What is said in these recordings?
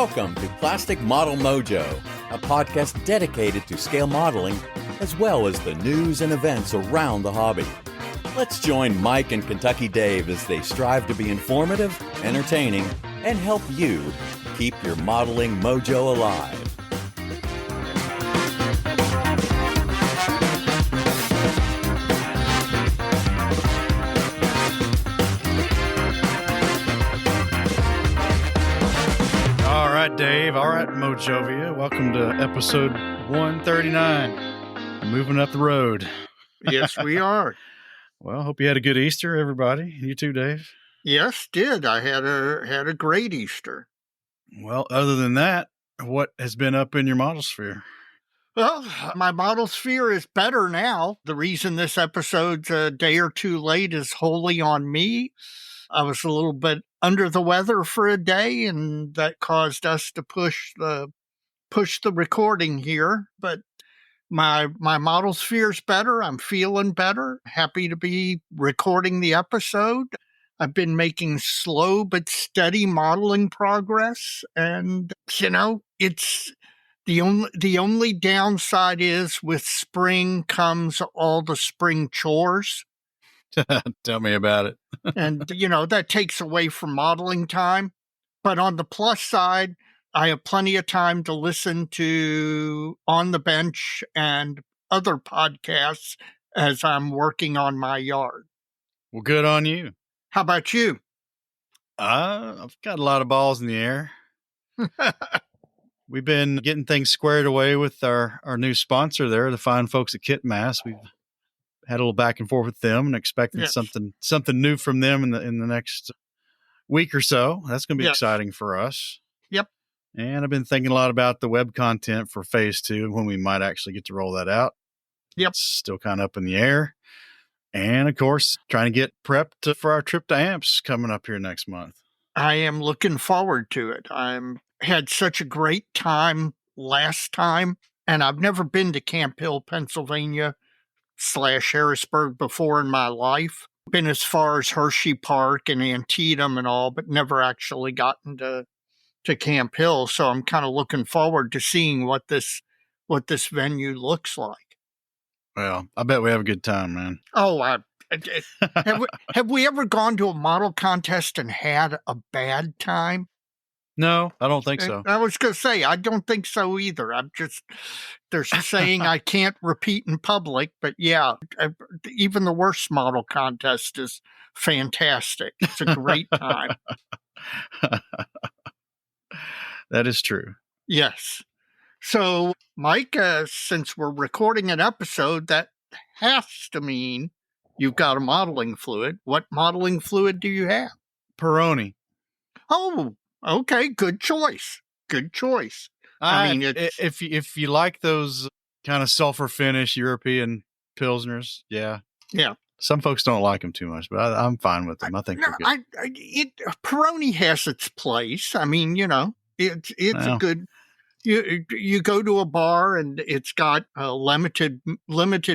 Welcome to Plastic Model Mojo, a podcast dedicated to scale modeling, as well as the news and events around the hobby. Let's join Mike and Kentucky Dave as they strive to be informative, entertaining, and help you keep your modeling mojo alive. All right, Dave. All right, Mojovia. Welcome to episode 139. Moving up the road. Yes, we are. Well, hope you had a good Easter, everybody. You too, Dave. Yes, did. I had a great Easter. Well, other than that, what has been up in your model sphere? Well, my model sphere is better now. The reason this episode's a day or two late is wholly on me. I was a little bit under the weather for a day, and that caused us to push the recording here. But my model sphere's better. I'm feeling better. Happy to be recording the episode. I've been making slow but steady modeling progress, and it's the only downside is with spring comes all the spring chores. Tell me about it. And, that takes away from modeling time. But on the plus side, I have plenty of time to listen to On the Bench and other podcasts as I'm working on my yard. Well, good on you. How about you? I've got a lot of balls in the air. We've been getting things squared away with our new sponsor there, the fine folks at Kit Mass. We've had a little back and forth with them and expecting something new from them in the next week or so. That's going to be exciting for us. Yep. And I've been thinking a lot about the web content for phase 2 and when we might actually get to roll that out. Yep. It's still kind of up in the air. And of course, trying to get prepped for our trip to AMPS coming up here next month. I am looking forward to it. Had such a great time last time, and I've never been to Camp Hill, Pennsylvania /Harrisburg before in my life. Been as far as Hershey Park and Antietam and all, but never actually gotten to Camp Hill. So I'm kind of looking forward to seeing what this venue looks like. Well, I bet we have a good time, man. Oh, have we ever gone to a model contest and had a bad time? No, I don't think so. I was going to say, I don't think so either. There's a saying I can't repeat in public, but yeah, even the worst model contest is fantastic. It's a great time. That is true. Yes. So, Mike, since we're recording an episode, that has to mean you've got a modeling fluid. What modeling fluid do you have? Peroni. Oh, okay. Good choice. Good choice. I mean, if you like those kind of sulfur finish European Pilsners, yeah. Yeah. Some folks don't like them too much, but I'm fine with them. I think they're good. Peroni has its place. I mean, it's a good. You go to a bar and it's got a limited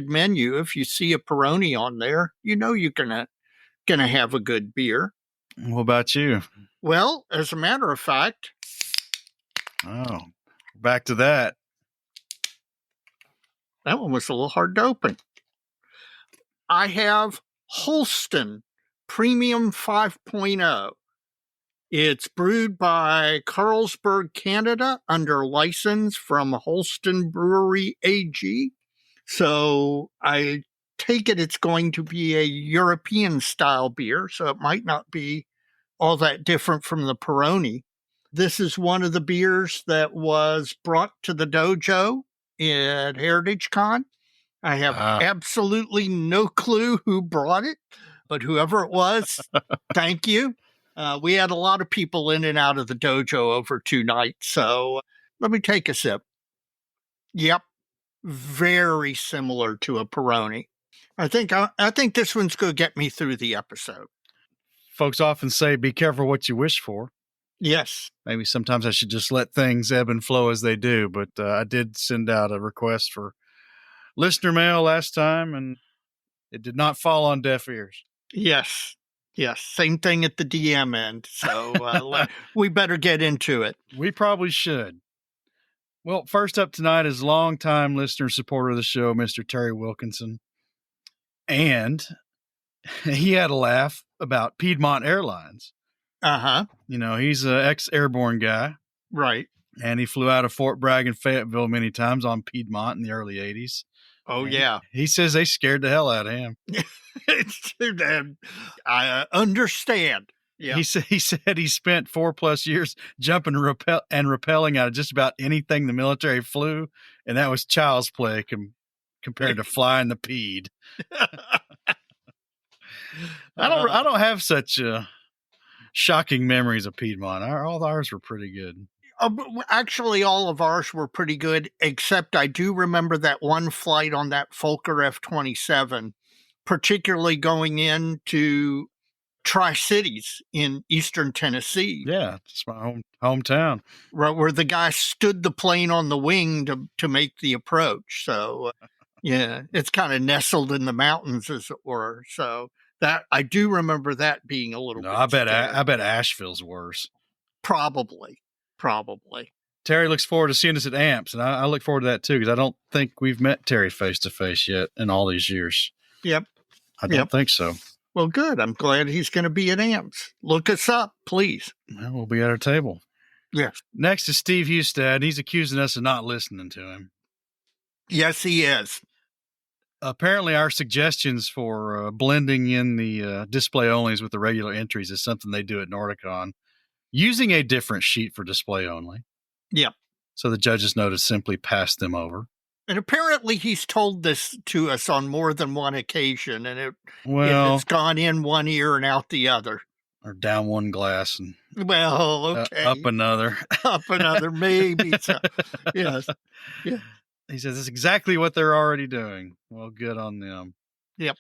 menu. If you see a Peroni on there, you're gonna have a good beer. What about you? Well, as a matter of fact, back to that. That one was a little hard to open. I have Holston Premium 5.0. It's brewed by Carlsberg, Canada, under license from Holston Brewery AG. So I take it's going to be a European-style beer, so it might not be all that different from the Peroni. This is one of the beers that was brought to the dojo at Heritage Con. I have absolutely no clue who brought it, but whoever it was, thank you. We had a lot of people in and out of the dojo over 2 nights, so let me take a sip. Yep, very similar to a Peroni. I think this one's going to get me through the episode. Folks often say, be careful what you wish for. Yes. Maybe sometimes I should just let things ebb and flow as they do, but I did send out a request for listener mail last time, and it did not fall on deaf ears. Yes. Yes, same thing at the DM end. So we better get into it. We probably should. Well, first up tonight is longtime listener supporter of the show, Mr. Terry Wilkinson. And he had a laugh about Piedmont Airlines. Uh-huh. You know, he's an ex-airborne guy. Right. And he flew out of Fort Bragg and Fayetteville many times on Piedmont in the early 80s. Oh, and yeah. He says they scared the hell out of him. It's too damn. I understand. Yeah. He said he spent 4+ years jumping and rappelling out of just about anything the military flew, and that was child's play compared to flying the Pied. I don't have such shocking memories of Piedmont. All ours were pretty good. Actually, all of ours were pretty good, except I do remember that one flight on that Fokker F-27, particularly going into Tri-Cities in eastern Tennessee. Yeah, it's my hometown. Right, where the guy stood the plane on the wing to make the approach. So, yeah, it's kind of nestled in the mountains, as it were. So that I do remember that being a little. No, bit I bet Asheville's worse. Probably. Terry looks forward to seeing us at AMPS, and I look forward to that too, because I don't think we've met Terry face to face yet in all these years. Yep. I don't think so. Well, good. I'm glad he's going to be at AMPS. Look us up, please. Well, we'll be at our table. Yes. Next is Steve Hustad. He's accusing us of not listening to him. Yes, he is. Apparently, our suggestions for blending in the display onlys with the regular entries is something they do at Nordicon, using a different sheet for display only. Yep. So the judges know to simply pass them over. And apparently he's told this to us on more than one occasion, and it's gone in one ear and out the other. Or down one glass and okay. Up another. Up another, maybe. So, yes. Yeah. He says it's exactly what they're already doing. Well, good on them. Yep.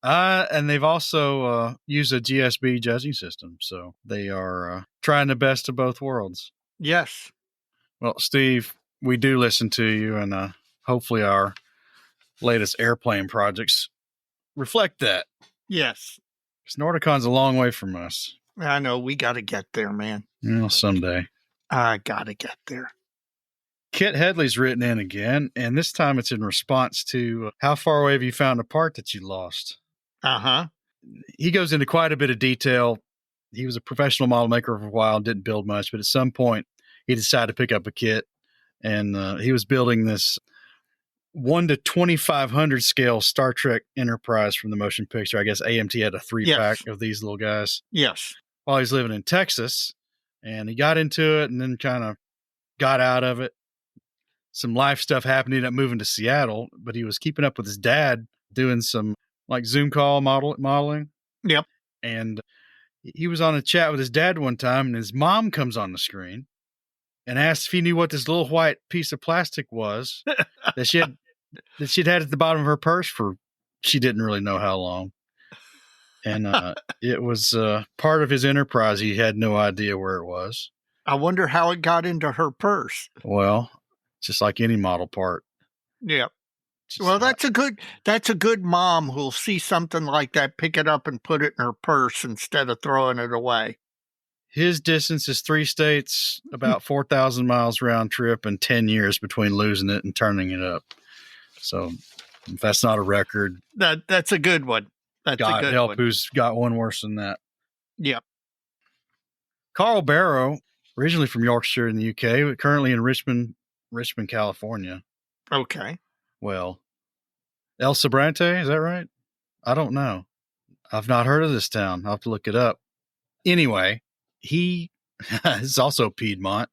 And they've also used a GSB judging system, so they are trying the best of both worlds. Yes. Well, Steve, we do listen to you, and hopefully our latest airplane projects reflect that. Yes. Because Nordicon's a long way from us. I know. We got to get there, man. Well, someday. I got to get there. Kit Headley's written in again, and this time it's in response to how far away have you found a part that you lost? Uh-huh. He goes into quite a bit of detail. He was a professional model maker for a while, didn't build much, but at some point he decided to pick up a kit, and he was building this 1 to 2500 scale Star Trek Enterprise from the motion picture. I guess AMT had a 3-pack of these little guys. Yes. While he's living in Texas, and he got into it and then kind of got out of it. Some life stuff happened. He ended up moving to Seattle, but he was keeping up with his dad doing some like Zoom call modeling. Yep. And he was on a chat with his dad one time, and his mom comes on the screen and asked if he knew what this little white piece of plastic was that she'd had at the bottom of her purse for she didn't really know how long. And it was part of his enterprise. He had no idea where it was. I wonder how it got into her purse. Well, just like any model part. Yep. Well, that's a good mom who'll see something like that, pick it up and put it in her purse instead of throwing it away. His distance is 3 states, about 4,000 miles round trip, and 10 years between losing it and turning it up. So if that's not a record, that's a good one. That's God a good help one. who's got one worse than that. Yep. Carl Barrow, originally from Yorkshire in the UK, but currently in Richmond, California. Okay. Well, El Sobrante, is that right? I don't know. I've not heard of this town. I'll have to look it up. Anyway, he is also Piedmont.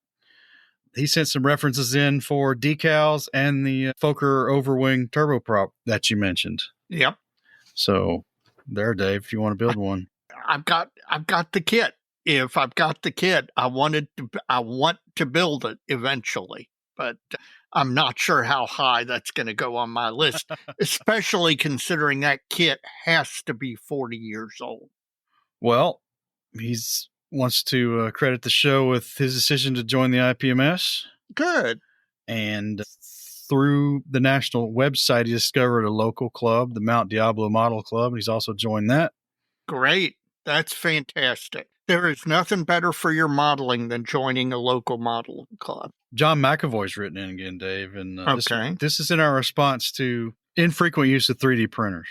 He sent some references in for decals and the Fokker overwing turboprop that you mentioned. Yep. So there, Dave, if you want to build one. I've got the kit. If I've got the kit, I want to build it eventually, but I'm not sure how high that's going to go on my list, especially considering that kit has to be 40 years old. Well, he wants to credit the show with his decision to join the IPMS. Good. And through the national website, he discovered a local club, the Mount Diablo Model Club. He's also joined that. Great. That's fantastic. There is nothing better for your modeling than joining a local modeling club. John McAvoy's written in again, Dave, and Okay. this is in our response to infrequent use of 3D printers.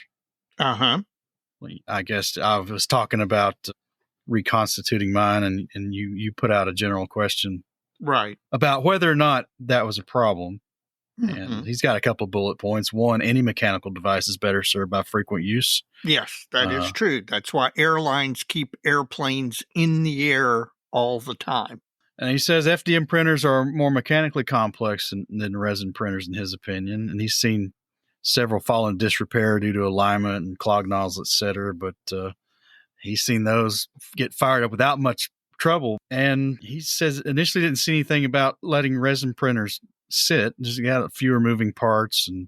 Uh-huh. I guess I was talking about reconstituting mine, and you put out a general question Right. about whether or not that was a problem. Mhm. And he's got a couple of bullet points. One, any mechanical device is better served by frequent use. Yes, that is true. That's why airlines keep airplanes in the air all the time. And he says FDM printers are more mechanically complex than resin printers, in his opinion. And he's seen several fall in disrepair due to alignment and clog nozzles, et cetera. But he's seen those get fired up without much trouble. And he says initially didn't see anything about letting resin printers sit, just got fewer moving parts and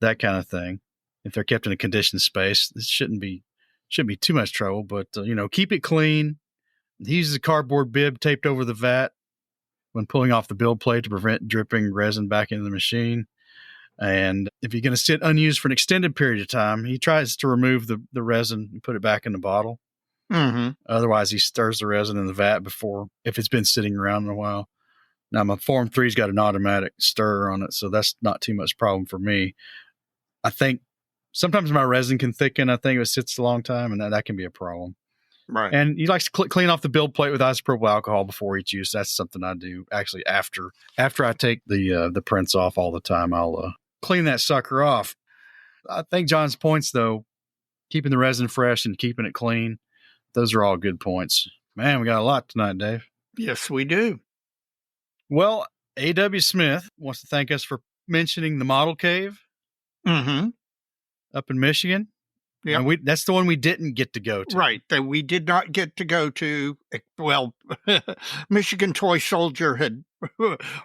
that kind of thing. If they're kept in a conditioned space, this shouldn't be too much trouble, but keep it clean. He uses a cardboard bib taped over the vat when pulling off the build plate to prevent dripping resin back into the machine. And if you're going to sit unused for an extended period of time, he tries to remove the resin and put it back in the bottle. Mm-hmm. Otherwise, he stirs the resin in the vat if it's been sitting around in a while. Now, my Form 3's got an automatic stir on it, so that's not too much problem for me. I think sometimes my resin can thicken. I think if it sits a long time, and that can be a problem. Right. And he likes to clean off the build plate with isopropyl alcohol before each use. That's something I do actually after I take the prints off all the time. I'll clean that sucker off. I think John's points, though, keeping the resin fresh and keeping it clean, those are all good points. Man, we got a lot tonight, Dave. Yes, we do. Well, A.W. Smith wants to thank us for mentioning the model cave up in Michigan. Yeah, that's the one we didn't get to go to. Right, that we did not get to go to. Well, Michigan Toy Soldier had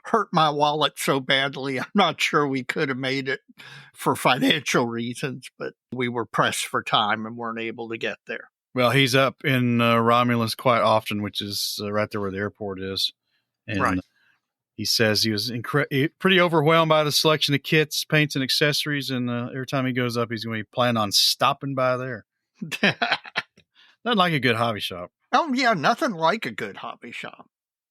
hurt my wallet so badly, I'm not sure we could have made it for financial reasons, but we were pressed for time and weren't able to get there. Well, he's up in Romulus quite often, which is right there where the airport is. And right. He says he was pretty overwhelmed by the selection of kits, paints, and accessories. And every time he goes up, he's going to be planning on stopping by there. Not like a good hobby shop. Oh, yeah, nothing like a good hobby shop.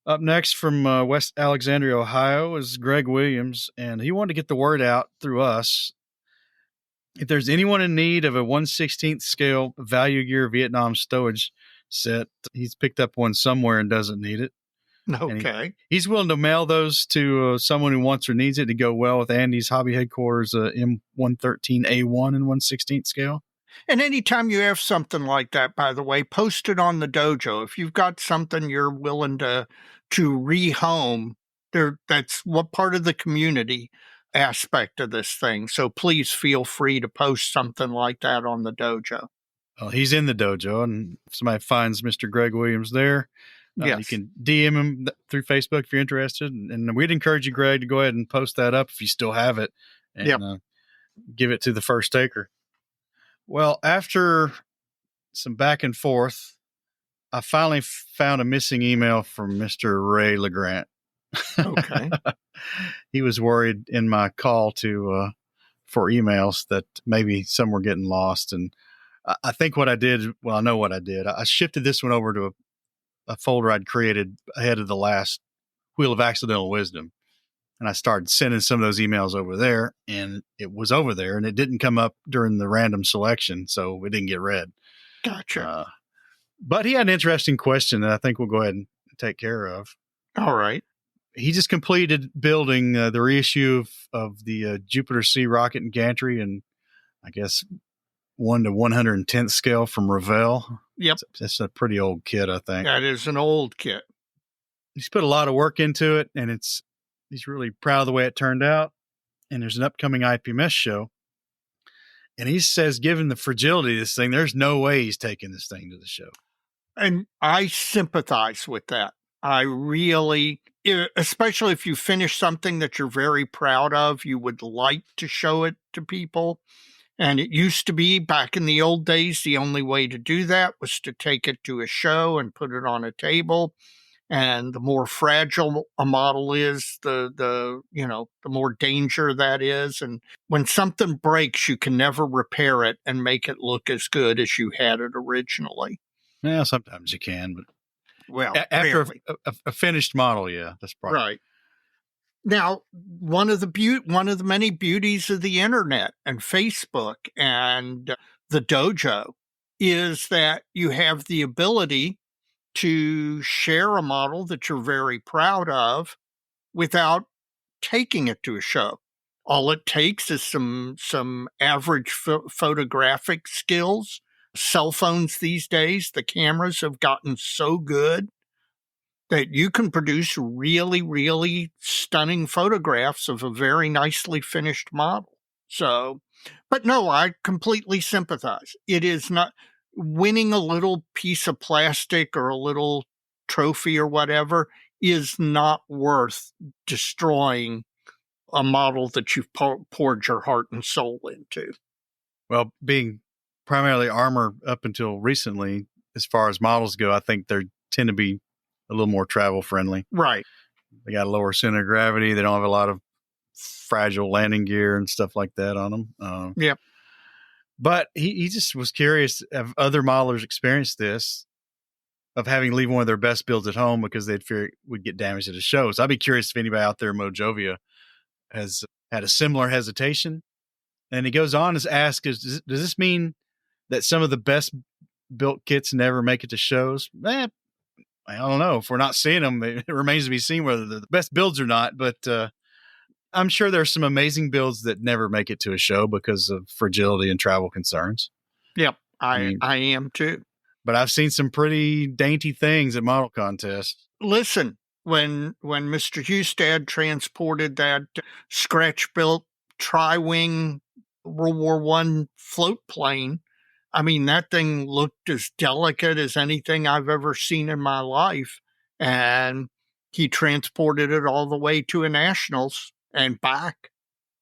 Up next from West Alexandria, Ohio, is Greg Williams. And he wanted to get the word out through us. If there's anyone in need of a 1/16th scale value gear Vietnam stowage set, he's picked up one somewhere and doesn't need it. Okay. He's willing to mail those to someone who wants or needs it to go well with Andy's hobby headquarters M113A1 and 1/16th scale. And anytime you have something like that, by the way, post it on the dojo. If you've got something you're willing to rehome, that's what part of the community aspect of this thing. So please feel free to post something like that on the dojo. Well, he's in the dojo, and if somebody finds Mr. Greg Williams there, yes. You can DM him through Facebook if you're interested. And we'd encourage you, Greg, to go ahead and post that up if you still have it and give it to the first taker. Well, after some back and forth, I finally found a missing email from Mr. Ray LeGrant. Okay. He was worried in my call for emails that maybe some were getting lost. And I think what I did, I know what I did. I shifted this one over to a folder I'd created ahead of the last Wheel of Accidental Wisdom. And I started sending some of those emails over there, and it was over there, and it didn't come up during the random selection, so it didn't get read. Gotcha. But he had an interesting question that I think we'll go ahead and take care of. All right. He just completed building the reissue of the Jupiter C rocket and gantry, and I guess 1 to 110th scale from Revell. Yep. That's a pretty old kit, I think. That is an old kit. He's put a lot of work into it, and he's really proud of the way it turned out. And there's an upcoming IPMS show. And he says, given the fragility of this thing, there's no way he's taking this thing to the show. And I sympathize with that. I really, especially if you finish something that you're very proud of, you would like to show it to people. And it used to be, back in the old days, the only way to do that was to take it to a show and put it on a table. And the more fragile a model is, the more danger that is. And when something breaks, you can never repair it and make it look as good as you had it originally. Yeah, sometimes you can, but Well, after rarely. a finished model, yeah, that's probably Right. Now, one of the many beauties of the internet and Facebook and the dojo is that you have the ability to share a model that you're very proud of without taking it to a show. All it takes is some average photographic skills. Cell phones these days, the cameras have gotten so good that you can produce really, really stunning photographs of a very nicely finished model. So, but no, I completely sympathize. It is not winning a little piece of plastic or a little trophy or whatever is not worth destroying a model that you've poured your heart and soul into. well, being primarily armor up until recently, as far as models go, I think they tend to be a little more travel friendly. Right. They got a lower center of gravity. They don't have a lot of fragile landing gear and stuff like that on them. Yep. But he just was curious, have other modelers experienced this, of having to leave one of their best builds at home because they'd fear it would get damaged at a show. So I'd be curious if anybody out there in Mojovia has had a similar hesitation. And he goes on to ask, does this mean that some of the best built kits never make it to shows? I don't know. If we're not seeing them, it remains to be seen whether they're the best builds or not. But I'm sure there's some amazing builds that never make it to a show because of fragility and travel concerns. Yep. I am too. But I've seen some pretty dainty things at model contests. Listen, when Mr. Hustad transported that scratch-built tri-wing World War I float plane, I mean, that thing looked as delicate as anything I've ever seen in my life. And he transported it all the way to a nationals and back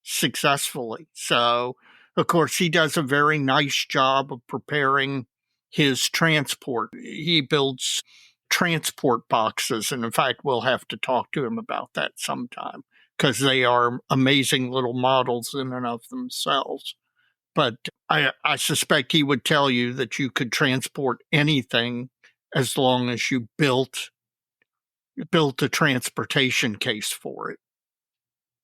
successfully. So, of course, he does a very nice job of preparing his transport. He builds transport boxes. And in fact, we'll have to talk to him about that sometime because they are amazing little models in and of themselves. But I suspect he would tell you that you could transport anything as long as you built a transportation case for it.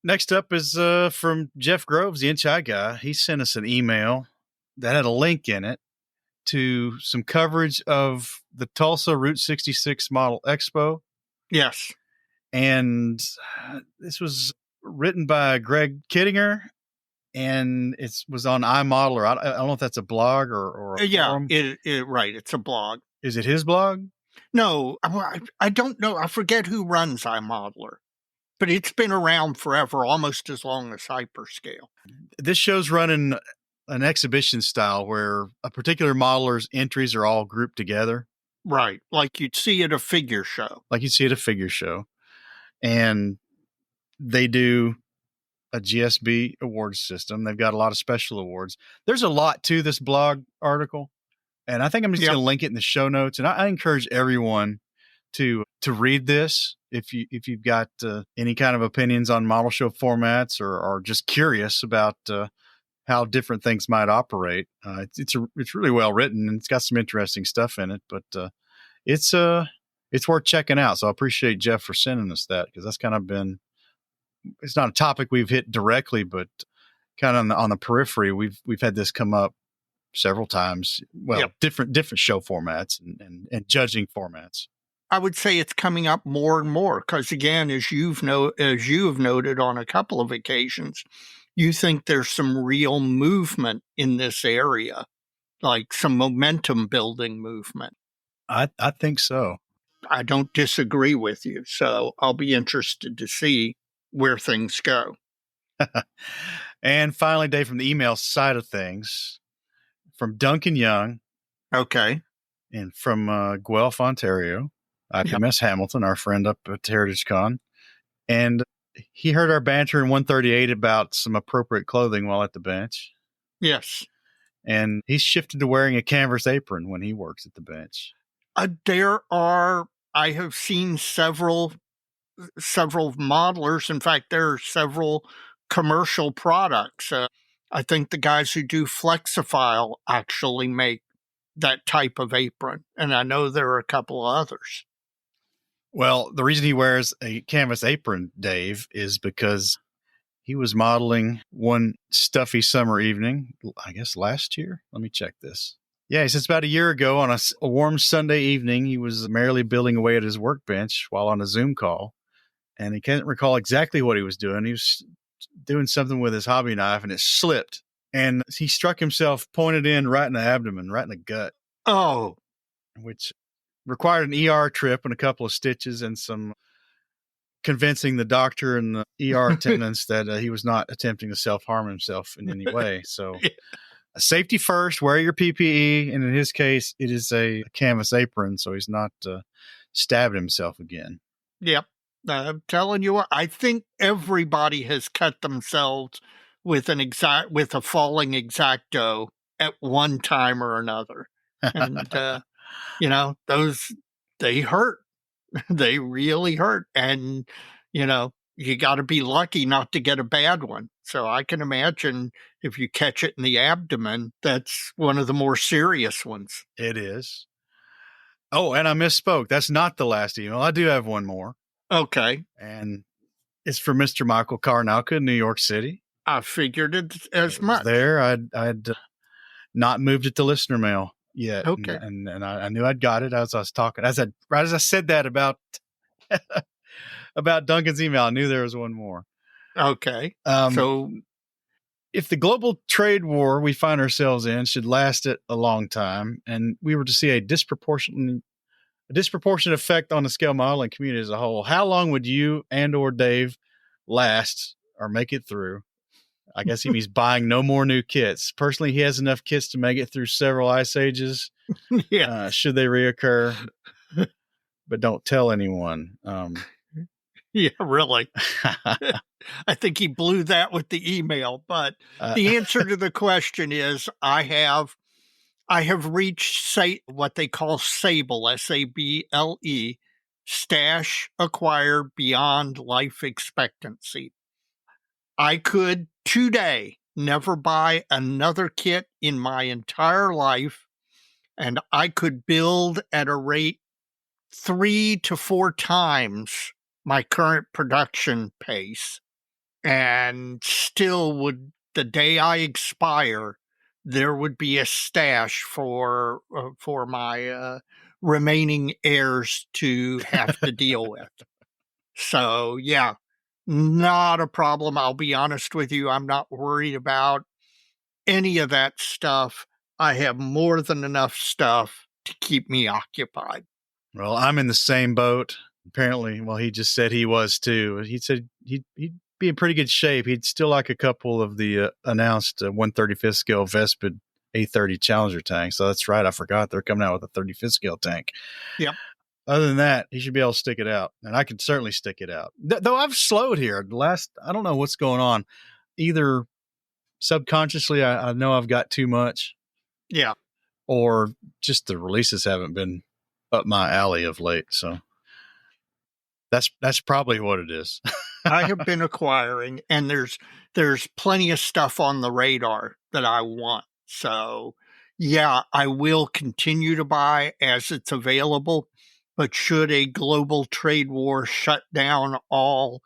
Next up is from Jeff Groves, the Inch Eye guy. He sent us an email that had a link in it to some coverage of the Tulsa Route 66 Model Expo. Yes. And this was written by Greg Kittinger, and it was on iModeler. I don't know if that's a blog or a forum. Right. It's a blog. Is it his blog? No, I don't know. I forget who runs iModeler, but it's been around forever, almost as long as Hyperscale. This show's running an exhibition style where a particular modeler's entries are all grouped together. Right. Like you'd see at a figure show. And they do a GSB awards system. They've got a lot of special awards. There's a lot to this blog article, and I think I'm just going to link it in the show notes. And I encourage everyone to read this if you've got any kind of opinions on model show formats or are just curious about how different things might operate. It's really well written, and it's got some interesting stuff in it. But it's worth checking out. So I appreciate Jeff for sending us that, because that's kind of been, it's not a topic we've hit directly, but kind of on the periphery. We've had this come up several times. Well, different show formats and judging formats. I would say it's coming up more and more because, again, as you have noted on a couple of occasions, you think there's some real movement in this area, like some momentum building movement. I think so. I don't disagree with you. So I'll be interested to see where things go. And finally, Dave, from the email side of things, from Duncan Young. Okay. And from Guelph, Ontario, IPMS Hamilton, our friend up at Heritage Con. And he heard our banter in 138 about some appropriate clothing while at the bench. Yes. And he's shifted to wearing a canvas apron when he works at the bench. I have seen several modelers. In fact, there are several commercial products. I think the guys who do Flexifile actually make that type of apron, and I know there are a couple of others. Well, the reason he wears a canvas apron, Dave, is because he was modeling one stuffy summer evening, I guess last year. Let me check this. Yeah, he says about a year ago on a warm Sunday evening, he was merrily building away at his workbench while on a Zoom call. And he can't recall exactly what he was doing. He was doing something with his hobby knife and it slipped. And he struck himself pointed in right in the abdomen, right in the gut. Oh. Which required an ER trip and a couple of stitches and some convincing the doctor and the ER attendants that he was not attempting to self-harm himself in any way. So safety first, wear your PPE. And in his case, it is a canvas apron, so he's not stabbing himself again. Yep. I'm telling you what, I think everybody has cut themselves with a falling X-Acto at one time or another. And, they hurt. They really hurt. And, you got to be lucky not to get a bad one. So I can imagine if you catch it in the abdomen, that's one of the more serious ones. It is. Oh, and I misspoke. That's not the last email. I do have one more. Okay. And it's for Mr. Michael Karnauka in New York City. I figured it as much. There, I'd not moved it to listener mail yet. Okay. And I knew I'd got it as I was talking. Right as I said that about Duncan's email, I knew there was one more. Okay. So if the global trade war we find ourselves in should last it a long time, and we were to see a disproportionate effect on the scale modeling community as a whole, how long would you and or Dave last or make it through? I guess if he's buying no more new kits. Personally, he has enough kits to make it through several ice ages. Yeah. Should they reoccur? But don't tell anyone. Yeah, really. I think he blew that with the email. But the answer to the question is I have reached what they call SABLE, SABLE, stash acquired beyond life expectancy. I could today never buy another kit in my entire life, and I could build at a rate 3 to 4 times my current production pace, and still would, the day I expire, there would be a stash for my remaining heirs to have to deal with. So, yeah, not a problem. I'll be honest with you. I'm not worried about any of that stuff. I have more than enough stuff to keep me occupied. Well, I'm in the same boat. Apparently, well, he just said he was too. He said he'd be in pretty good shape. He'd still like a couple of the announced 135th scale Vespid A30 Challenger tanks. So that's right. I forgot they're coming out with a 35th scale tank. Yep. Other than that, he should be able to stick it out. And I can certainly stick it out. Though I've slowed here. I don't know what's going on. Either subconsciously, I know I've got too much. Yeah. Or just the releases haven't been up my alley of late. So that's probably what it is. I have been acquiring, and there's plenty of stuff on the radar that I want. So, yeah, I will continue to buy as it's available. But should a global trade war shut down all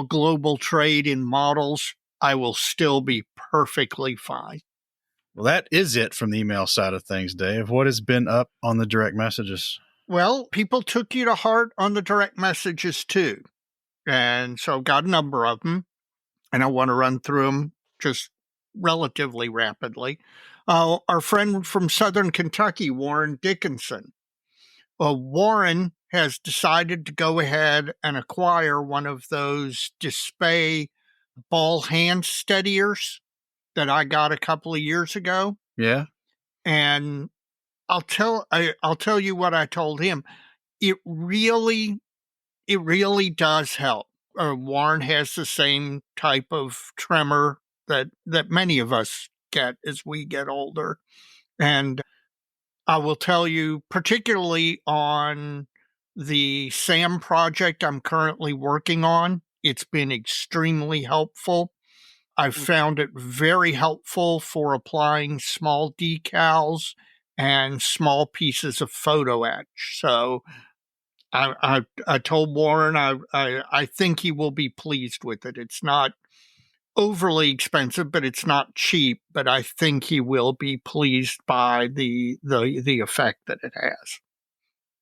global trade in models, I will still be perfectly fine. Well, that is it from the email side of things, Dave. What has been up on the direct messages? Well, people took you to heart on the direct messages too. And so I've got a number of them, and I want to run through them just relatively rapidly. Our friend from Southern Kentucky, Warren Dickinson. Warren has decided to go ahead and acquire one of those display ball hand steadiers that I got a couple of years ago. Yeah. And I'll tell you what I told him. It really does help. Warren has the same type of tremor that many of us get as we get older. And I will tell you, particularly on the SAM project I'm currently working on, it's been extremely helpful. I've found it very helpful for applying small decals and small pieces of photo etch. So I told Warren I think he will be pleased with it. It's not overly expensive, but it's not cheap. But I think he will be pleased by the effect that it has.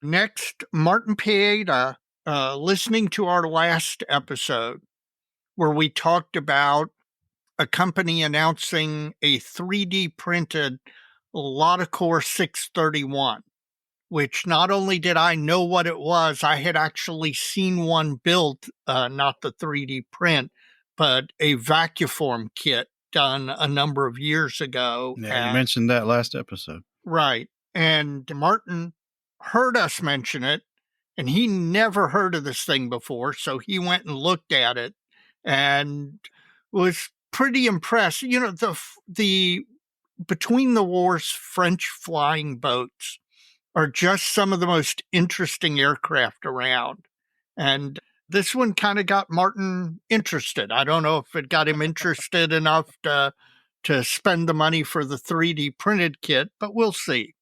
Next, Martin Pieta, listening to our last episode where we talked about a company announcing a 3D printed Laudacore 631, which not only did I know what it was, I had actually seen one built, not the 3D print, but a vacuform kit done a number of years ago. Yeah, you mentioned that last episode. Right. And Martin heard us mention it, and he never heard of this thing before, so he went and looked at it and was pretty impressed. You know, the between the wars French flying boats are just some of the most interesting aircraft around. And this one kind of got Martin interested. I don't know if it got him interested enough to spend the money for the 3D printed kit, but we'll see.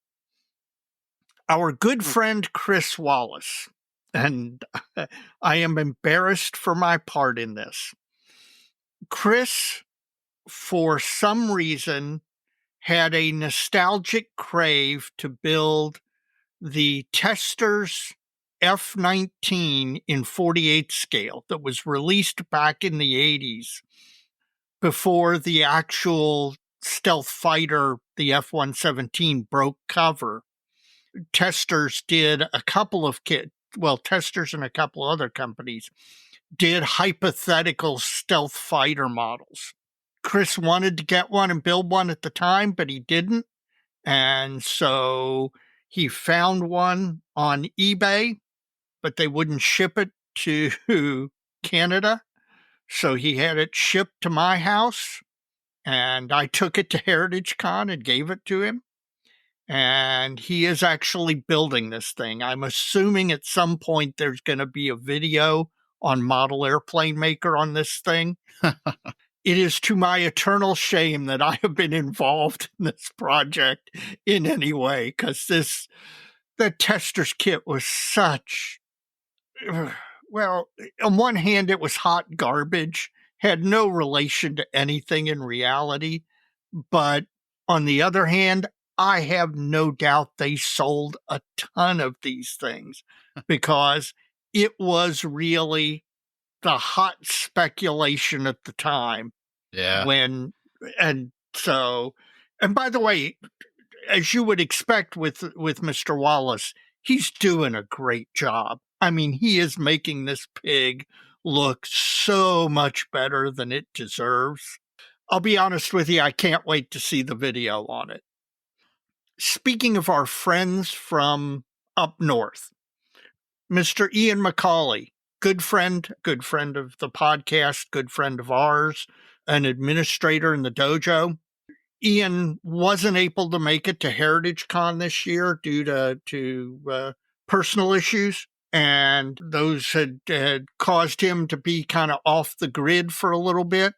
Our good friend Chris Wallace, and I am embarrassed for my part in this. Chris, for some reason, had a nostalgic crave to build the Testors F-19 in 48 scale that was released back in the 80s before the actual stealth fighter, the F-117, broke cover. Testors did a couple of Testors and a couple other companies did hypothetical stealth fighter models. Chris wanted to get one and build one at the time, but he didn't. And so he found one on eBay, but they wouldn't ship it to Canada. So he had it shipped to my house, and I took it to Heritage Con and gave it to him. And he is actually building this thing. I'm assuming at some point there's going to be a video on Model Airplane Maker on this thing. It is to my eternal shame that I have been involved in this project in any way, because the Testors kit was such, well, on one hand, it was hot garbage, had no relation to anything in reality. But on the other hand, I have no doubt they sold a ton of these things because it was really the hot speculation at the time. Yeah. And by the way, as you would expect with Mr. Wallace, he's doing a great job. I mean, he is making this pig look so much better than it deserves. I'll be honest with you, I can't wait to see the video on it. Speaking of our friends from up north, Mr. Ian McCauley, good friend of the podcast, good friend of ours, an administrator in the dojo. Ian wasn't able to make it to Heritage Con this year due to personal issues, and those had caused him to be kind of off the grid for a little bit.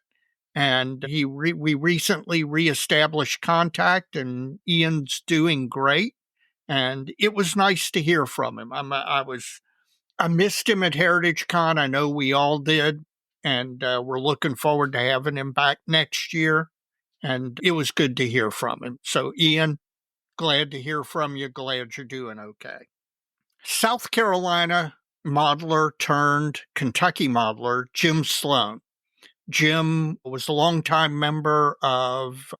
And we recently reestablished contact, and Ian's doing great. And it was nice to hear from him. I missed him at Heritage Con. I know we all did. And we're looking forward to having him back next year. And it was good to hear from him. So, Ian, glad to hear from you. Glad you're doing okay. South Carolina modeler turned Kentucky modeler, Jim Sloan. Jim was a longtime member of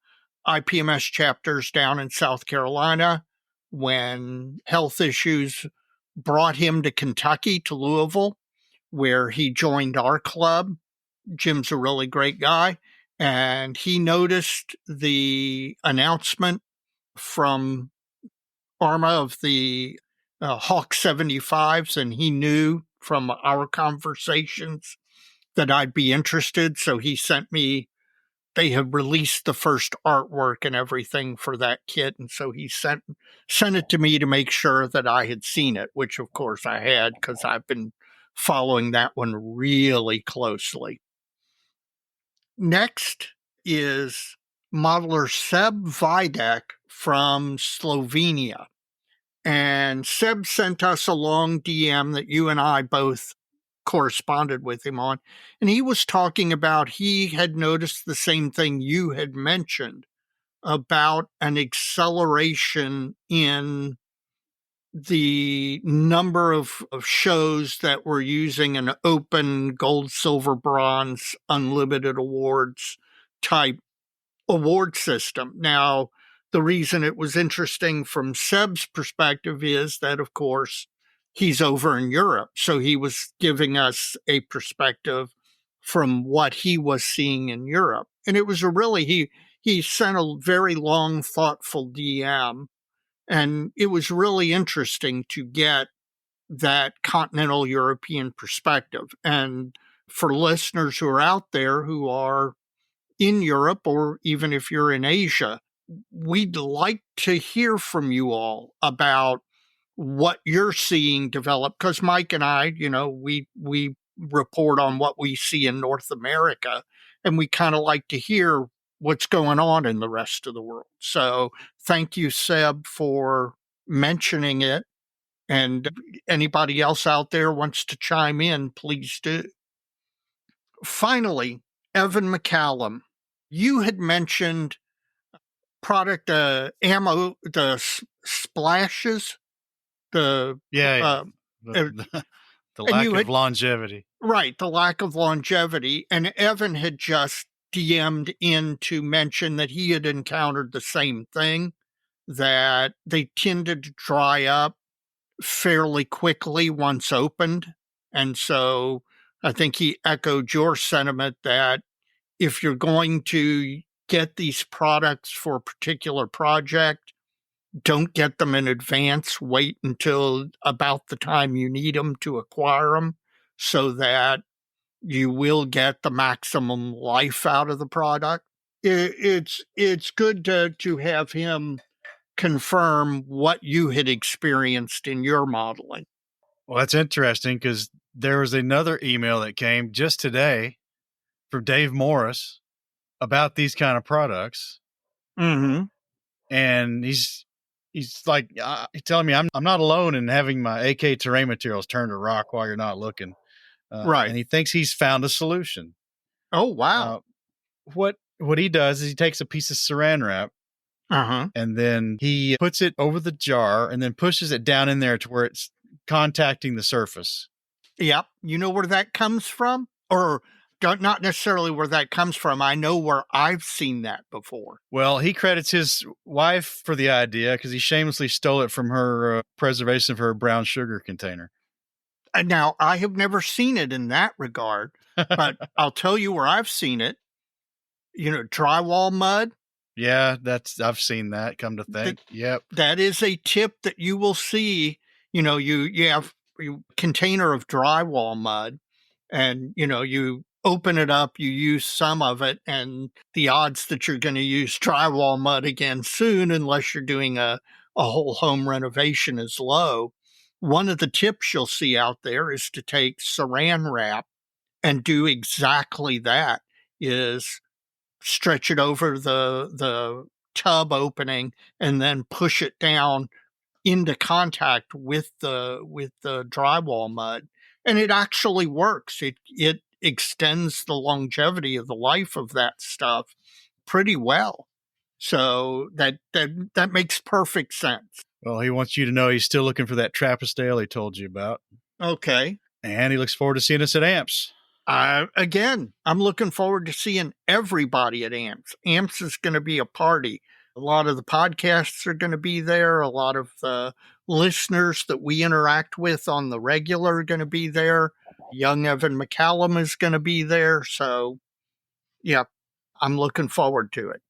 IPMS chapters down in South Carolina when health issues brought him to Kentucky, to Louisville, where he joined our club. Jim's a really great guy, and he noticed the announcement from ARMA of the Hawk 75s, and he knew from our conversations that I'd be interested, so he sent me. They have released the first artwork and everything for that kit, and so he sent it to me to make sure that I had seen it, which of course I had because I've been following that one really closely. Next is modeler Seb Videk from Slovenia. And Seb sent us a long DM that you and I both corresponded with him on. And he was talking about he had noticed the same thing you had mentioned about an acceleration in the number of shows that were using an open gold, silver, bronze, unlimited awards type award system. Now, the reason it was interesting from Seb's perspective is that, of course, he's over in Europe. So he was giving us a perspective from what he was seeing in Europe. And it was he sent a very long, thoughtful DM. And it was really interesting to get that continental European perspective. And for listeners who are out there who are in Europe, or even if you're in Asia, we'd like to hear from you all about what you're seeing develop. Because Mike and I, we report on what we see in North America, and we kind of like to hear what's going on in the rest of the world. So thank you, Seb, for mentioning it. And anybody else out there wants to chime in, please do. Finally, Evan McCallum, you had mentioned product ammo, the splashes, the lack of longevity. Right, the lack of longevity. And Evan had just DM'd in to mention that he had encountered the same thing, that they tended to dry up fairly quickly once opened. And so I think he echoed your sentiment that if you're going to get these products for a particular project, don't get them in advance. Wait until about the time you need them to acquire them so that you will get the maximum life out of the product. It's good to have him confirm what you had experienced in your modeling. Well, that's interesting because there was another email that came just today from Dave Morris about these kind of products. Mm-hmm. And he's like, he's telling me I'm not alone in having my AK terrain materials turn to rock while you're not looking. Right. And he thinks he's found a solution. Oh, wow. What he does is he takes a piece of saran wrap, and then he puts it over the jar and then pushes it down in there to where it's contacting the surface. Yep. You know where that comes from? Or not necessarily where that comes from. I know where I've seen that before. Well, he credits his wife for the idea because he shamelessly stole it from her preservation of her brown sugar container. Now, I have never seen it in that regard, but I'll tell you where I've seen it. Drywall mud. Yeah, I've seen that, come to think. Yep. That is a tip that you will see. You have a container of drywall mud, and, you open it up, you use some of it, and the odds that you're going to use drywall mud again soon, unless you're doing a whole home renovation, is low. One of the tips you'll see out there is to take saran wrap and do exactly that, is stretch it over the tub opening and then push it down into contact with the drywall mud. And it actually works. It extends the longevity of the life of that stuff pretty well. So that makes perfect sense. Well, he wants you to know he's still looking for that Trappist-ale he told you about. Okay. And he looks forward to seeing us at AMPS. Again, I'm looking forward to seeing everybody at AMPS. AMPS is going to be a party. A lot of the podcasts are going to be there. A lot of the listeners that we interact with on the regular are going to be there. Young Evan McCallum is going to be there. So, yeah, I'm looking forward to it.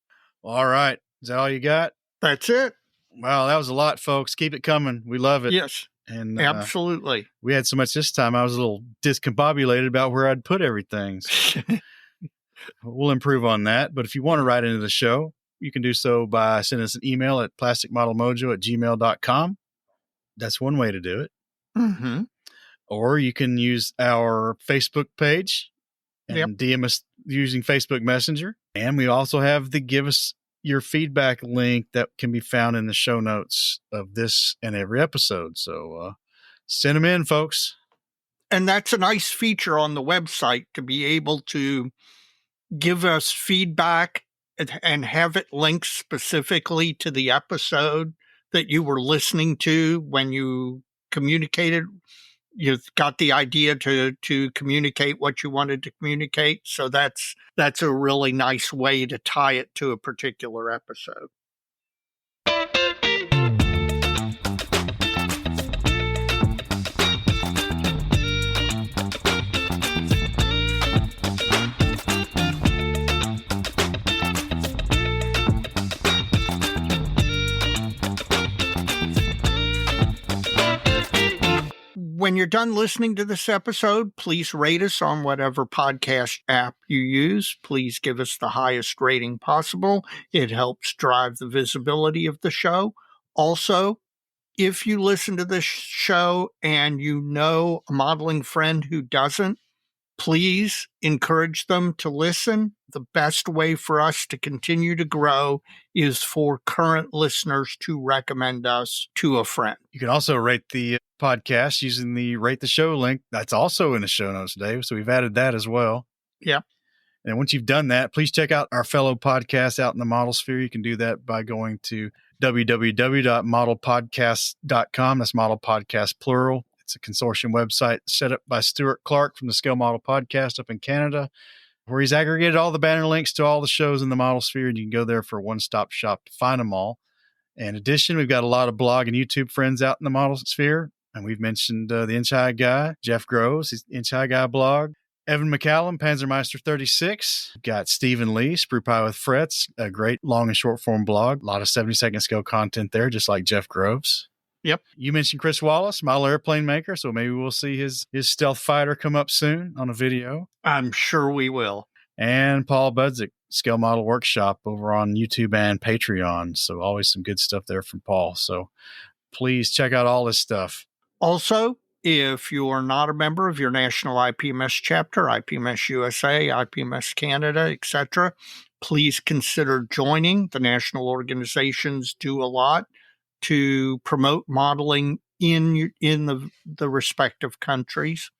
All right. Is that all you got? That's it. Well, that was a lot, folks. Keep it coming. We love it. Yes. And absolutely. We had so much this time, I was a little discombobulated about where I'd put everything. So we'll improve on that. But if you want to write into the show, you can do so by sending us an email at plasticmodelmojo@gmail.com. That's one way to do it. Mm-hmm. Or you can use our Facebook page and DM us using Facebook Messenger. And we also have the Give Us your feedback link that can be found in the show notes of this and every episode. So send them in, folks. And that's a nice feature on the website, to be able to give us feedback and have it linked specifically to the episode that you were listening to when you communicated. You got the idea to communicate what you wanted to communicate. So that's a really nice way to tie it to a particular episode. When you're done listening to this episode, please rate us on whatever podcast app you use. Please give us the highest rating possible. It helps drive the visibility of the show. Also, if you listen to this show and you know a modeling friend who doesn't, please encourage them to listen. The best way for us to continue to grow is for current listeners to recommend us to a friend. You can also rate the podcast using the Rate the Show link. That's also in the show notes, Dave. So we've added that as well. Yeah. And once you've done that, please check out our fellow podcasts out in the model sphere. You can do that by going to www.modelpodcast.com. That's Model Podcast plural. It's a consortium website set up by Stuart Clark from the Scale Model Podcast up in Canada, where he's aggregated all the banner links to all the shows in the model sphere, and you can go there for a one-stop shop to find them all. In addition, we've got a lot of blog and YouTube friends out in the model sphere, and we've mentioned the Inch High Guy, Jeff Groves, his Inch High Guy blog, Evan McCallum, Panzermeister 36. We've got Stephen Lee, Sprue Pie with Frets, a great long and short form blog. A lot of 70-second scale content there, just like Jeff Groves. Yep. You mentioned Chris Wallace, model airplane maker, so maybe we'll see his stealth fighter come up soon on a video. I'm sure we will. And Paul Budzik, Scale Model Workshop over on YouTube and Patreon. So always some good stuff there from Paul. So please check out all this stuff. Also, if you are not a member of your national IPMS chapter, IPMS USA, IPMS Canada, etc., please consider joining. The national organizations do a lot to promote modeling in the respective countries.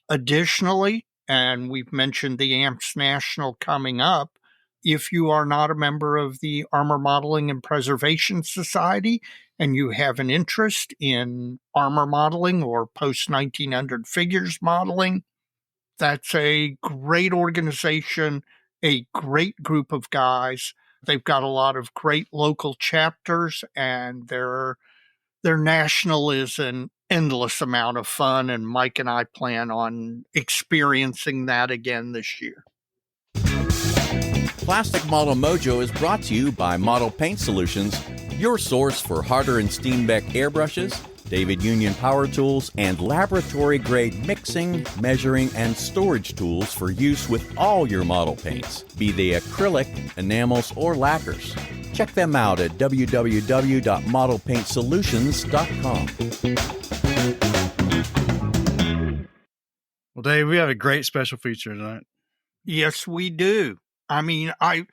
Additionally, and we've mentioned the AMPS National coming up, if you are not a member of the Armor Modeling and Preservation Society and you have an interest in armor modeling or post-1900 figures modeling, that's a great organization, a great group of guys. They've got a lot of great local chapters, and their national is an endless amount of fun, and Mike and I plan on experiencing that again this year. Plastic Model Mojo is brought to you by Model Paint Solutions, your source for Harder and Steenbeck airbrushes, David Union power tools, and laboratory-grade mixing, measuring, and storage tools for use with all your model paints, be they acrylic, enamels, or lacquers. Check them out at www.modelpaintsolutions.com. Well, Dave, we have a great special feature tonight. Yes, we do. I mean, I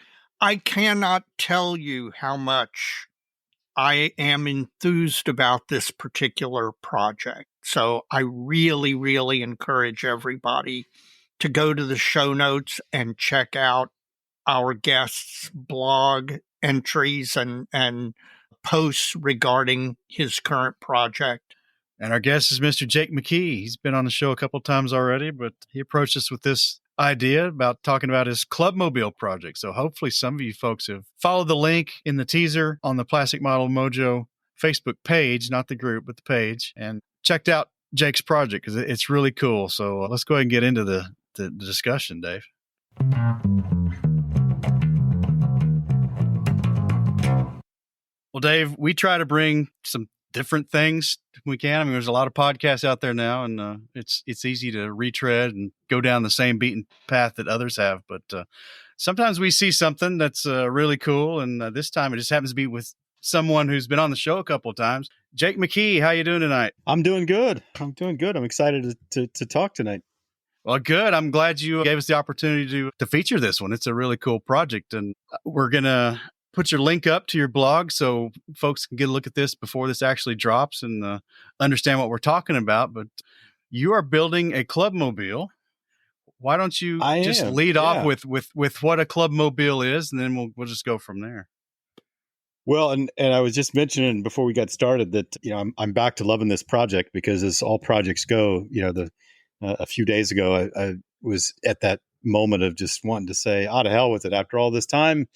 cannot tell you how much I am enthused about this particular project. So I really, really encourage everybody to go to the show notes and check out our guest's blog entries and posts regarding his current project. And our guest is Mr. Jake McKee. He's been on the show a couple of times already, but he approached us with this idea about talking about his Clubmobile project. So hopefully some of you folks have followed the link in the teaser on the Plastic Model Mojo Facebook page, not the group, but the page, and checked out Jake's project because it's really cool. So let's go ahead and get into the discussion, Dave. Well, Dave, we try to bring some different things we can. I mean, there's a lot of podcasts out there now, and it's easy to retread and go down the same beaten path that others have. But sometimes we see something that's really cool, and this time it just happens to be with someone who's been on the show a couple of times. Jake McKee, how you doing tonight? I'm doing good. I'm excited to talk tonight. Well, good. I'm glad you gave us the opportunity to feature this one. It's a really cool project, and we're going to put your link up to your blog so folks can get a look at this before this actually drops and understand what we're talking about. But you are building a Clubmobile. Why don't you lead off with what a Clubmobile is, and then we'll just go from there. Well, and I was just mentioning before we got started that I'm back to loving this project because as all projects go, a few days ago I was at that moment of just wanting to say, to hell with it. After all this time,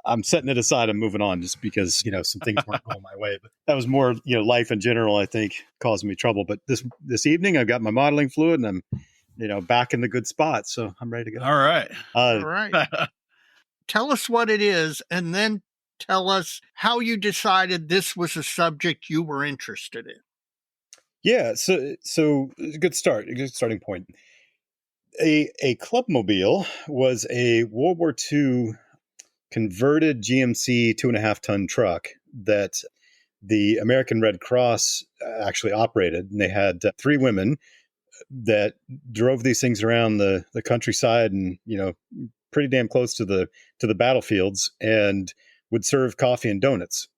I'm setting it aside and moving on just because, some things weren't going my way. But that was more, life in general, I think, causing me trouble. But this evening, I've got my modeling fluid and I'm, back in the good spot. So I'm ready to go. All right. All right. Tell us what it is, and then tell us how you decided this was a subject you were interested in. Yeah. So a good starting point. A Clubmobile was a World War II converted GMC 2.5-ton truck that the American Red Cross actually operated. And they had 3 women that drove these things around the countryside and, pretty damn close to the battlefields and would serve coffee and donuts.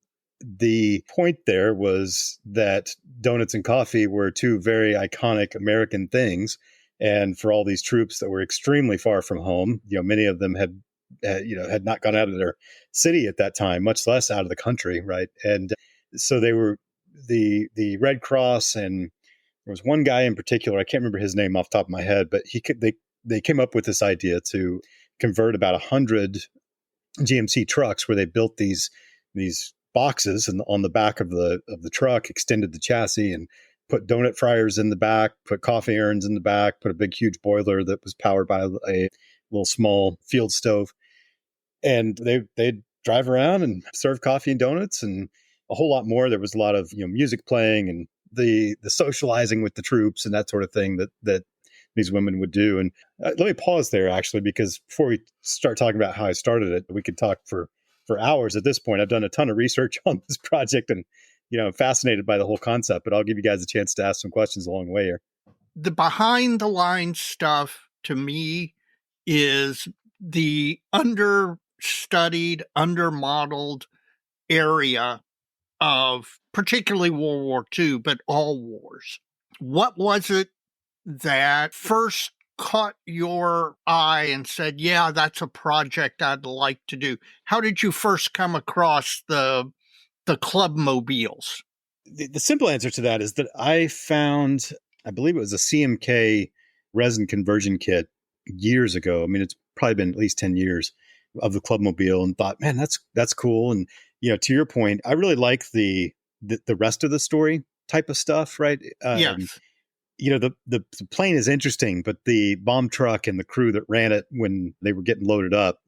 The point there was that donuts and coffee were 2 very iconic American things. And for all these troops that were extremely far from home, many of them had not gone out of their city at that time, much less out of the country, right? And so they were the Red Cross, and there was one guy in particular, I can't remember his name off the top of my head, but they came up with this idea to convert about 100 GMC trucks where they built these boxes and on the back of the truck, extended the chassis and put donut fryers in the back, put coffee urns in the back, put a big, huge boiler that was powered by a little small field stove. And they'd drive around and serve coffee and donuts and a whole lot more. There was a lot of music playing and the socializing with the troops and that sort of thing that these women would do. And let me pause there, actually, because before we start talking about how I started it, we could talk for hours at this point. I've done a ton of research on this project and I'm fascinated by the whole concept, but I'll give you guys a chance to ask some questions along the way here. The behind the lines stuff to me is the understudied, undermodeled area of particularly World War II, but all wars. What was it that first caught your eye and said, yeah, that's a project I'd like to do? How did you first come across the Clubmobiles? The simple answer to that is that I found, I believe it was a CMK resin conversion kit years ago. I mean, it's probably been at least 10 years of the Clubmobile, and thought, man, that's cool. And, to your point, I really like the rest of the story type of stuff, right? Yes. The plane is interesting, but the bomb truck and the crew that ran it when they were getting loaded up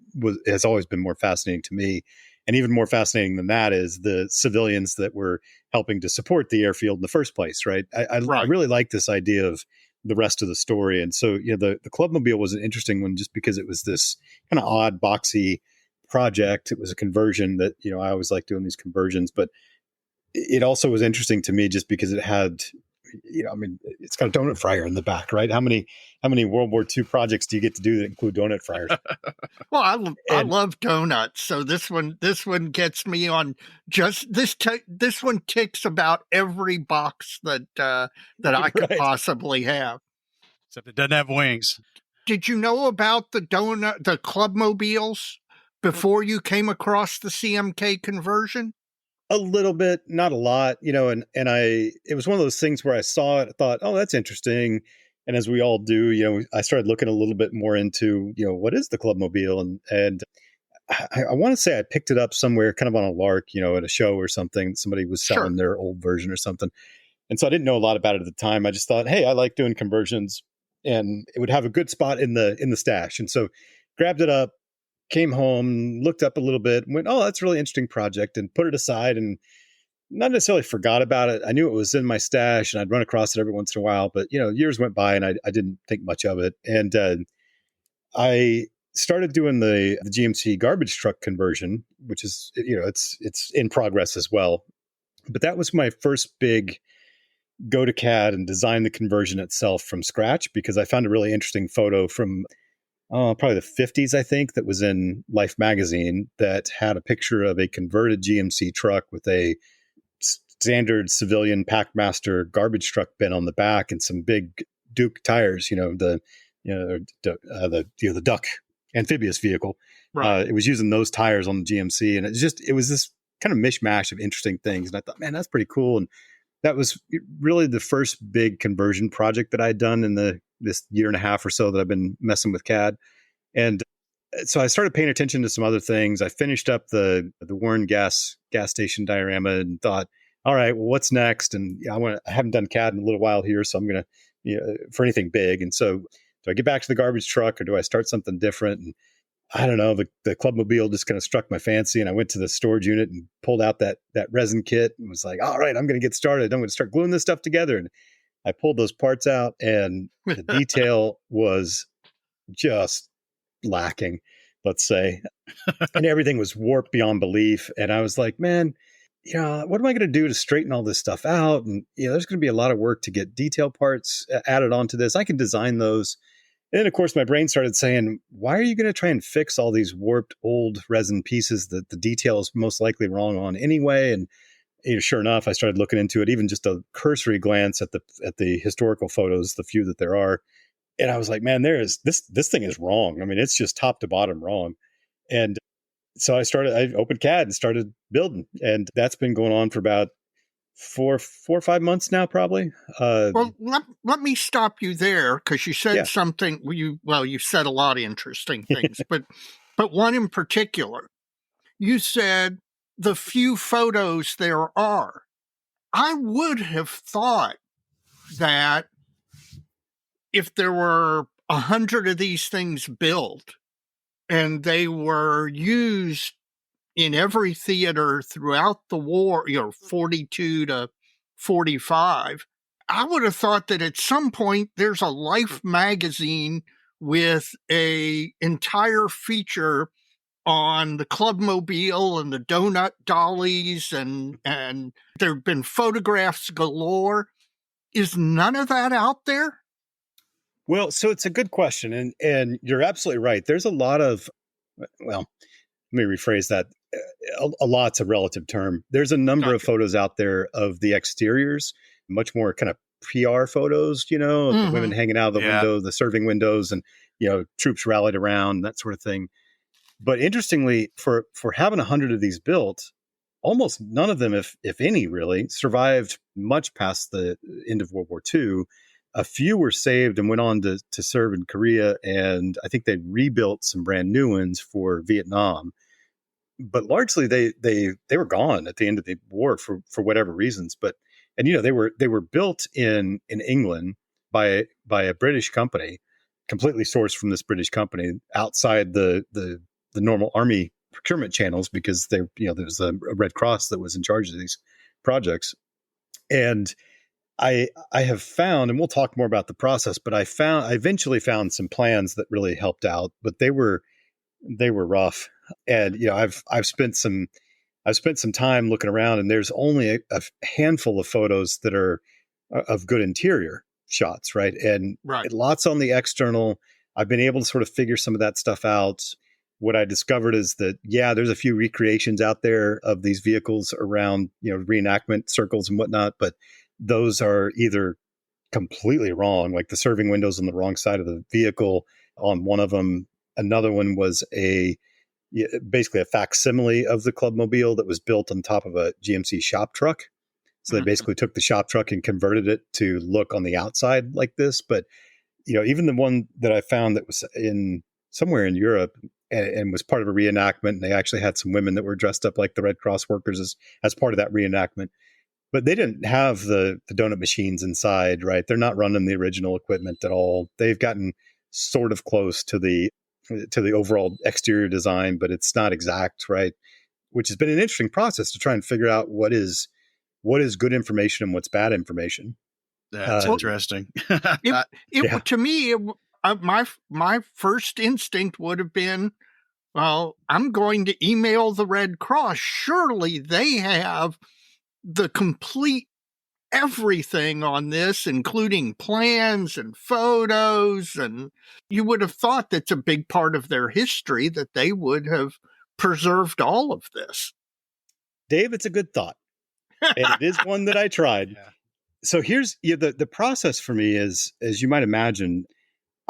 has always been more fascinating to me. And even more fascinating than that is the civilians that were helping to support the airfield in the first place, right? I really like this idea of the rest of the story. And so, the Clubmobile was an interesting one just because it was this kind of odd, boxy project. It was a conversion that, I always like doing these conversions, but it also was interesting to me just because it had, it's got a donut fryer in the back, right? How many World War II projects do you get to do that include donut fryers? Well, I love donuts, so this one gets me on just this. This one ticks about every box that I could possibly have. Except it doesn't have wings. Did you know about the Clubmobiles before you came across the CMK conversion? A little bit, not a lot, and it was one of those things where I saw it, I thought, oh, that's interesting. And as we all do, I started looking a little bit more into, what is the Clubmobile? And I want to say I picked it up somewhere kind of on a lark, at a show or something. Somebody was selling their old version or something. And so I didn't know a lot about it at the time. I just thought, hey, I like doing conversions and it would have a good spot in the stash. And so grabbed it up, came home, looked up a little bit, and went, oh, that's a really interesting project, and put it aside and not necessarily forgot about it. I knew it was in my stash and I'd run across it every once in a while, but years went by and I didn't think much of it. And I started doing the GMC garbage truck conversion, which is, it's in progress as well. But that was my first big go to CAD and design the conversion itself from scratch, because I found a really interesting photo from probably the 50s, I think, that was in Life magazine that had a picture of a converted GMC truck with a standard civilian Packmaster garbage truck bin on the back and some big Duke tires, the Duck amphibious vehicle. Right. It was using those tires on the GMC, and it was this kind of mishmash of interesting things. And I thought, man, that's pretty cool. And that was really the first big conversion project that I'd done in this year and a half or so that I've been messing with CAD. And so I started paying attention to some other things. I finished up the Warren gas station diorama and thought, all right, well, what's next? And I haven't done CAD in a little while here, so I'm going to, for anything big. And so do I get back to the garbage truck or do I start something different? And I don't know, the Clubmobile just kind of struck my fancy, and I went to the storage unit and pulled out that resin kit and was like, all right, I'm going to get started. I'm going to start gluing this stuff together. And I pulled those parts out, and the detail was just lacking, let's say. And everything was warped beyond belief. And I was like, man, what am I going to do to straighten all this stuff out? And, there's going to be a lot of work to get detail parts added onto this. I can design those. And then, of course, my brain started saying, why are you going to try and fix all these warped old resin pieces that the detail is most likely wrong on anyway? And sure enough, I started looking into it, even just a cursory glance at the historical photos, the few that there are. And I was like, man, this thing is wrong. I mean, it's just top to bottom wrong. And so I opened CAD and started building. And that's been going on for about four or 5 months now, probably. Well, let me stop you there, because you said something. You said a lot of interesting things, but one in particular, you said the few photos there are. I would have thought that if there were 100 of these things built and they were used in every theater throughout the war, 42 to 45, I would have thought that at some point there's a Life magazine with a entire feature on the Clubmobile and the donut dollies, and there have been photographs galore. Is none of that out there? Well, so it's a good question, and you're absolutely right. There's a lot of, let me rephrase that. A lot's a relative term. There's a number of photos out there of the exteriors, much more kind of PR photos, of the women hanging out of the window, the serving windows, and, troops rallied around, that sort of thing. But interestingly, for having 100 of these built, almost none of them, if any, really survived much past the end of World War II. A few were saved and went on to serve in Korea, and I think they rebuilt some brand new ones for Vietnam. But largely, they were gone at the end of the war for whatever reasons. And they were built in England by a British company, completely sourced from this British company outside the normal army procurement channels, because there was a Red Cross that was in charge of these projects. And I have found, and we'll talk more about the process, but I eventually found some plans that really helped out, but they were rough. And I've spent some time looking around, and there's only a handful of photos that are of good interior shots, right? And lots on the external. I've been able to sort of figure some of that stuff out. What I discovered is that, there's a few recreations out there of these vehicles around, reenactment circles and whatnot, but those are either completely wrong, like the serving windows on the wrong side of the vehicle on one of them. Another one was basically a facsimile of the Clubmobile that was built on top of a GMC shop truck. So they basically took the shop truck and converted it to look on the outside like this. But, even the one that I found that was somewhere in Europe and was part of a reenactment, and they actually had some women that were dressed up like the Red Cross workers as part of that reenactment. But they didn't have the donut machines inside, right? They're not running the original equipment at all. They've gotten sort of close to the overall exterior design, but it's not exact, right? Which has been an interesting process to try and figure out what is good information and what's bad information. That's interesting. To me, my first instinct would have been, well, I'm going to email the Red Cross. Surely they have the complete everything on this, including plans and photos. And you would have thought that's a big part of their history, that they would have preserved all of this. Dave, it's a good thought. And it is one that I tried. Yeah. So here's the process for me is, as you might imagine,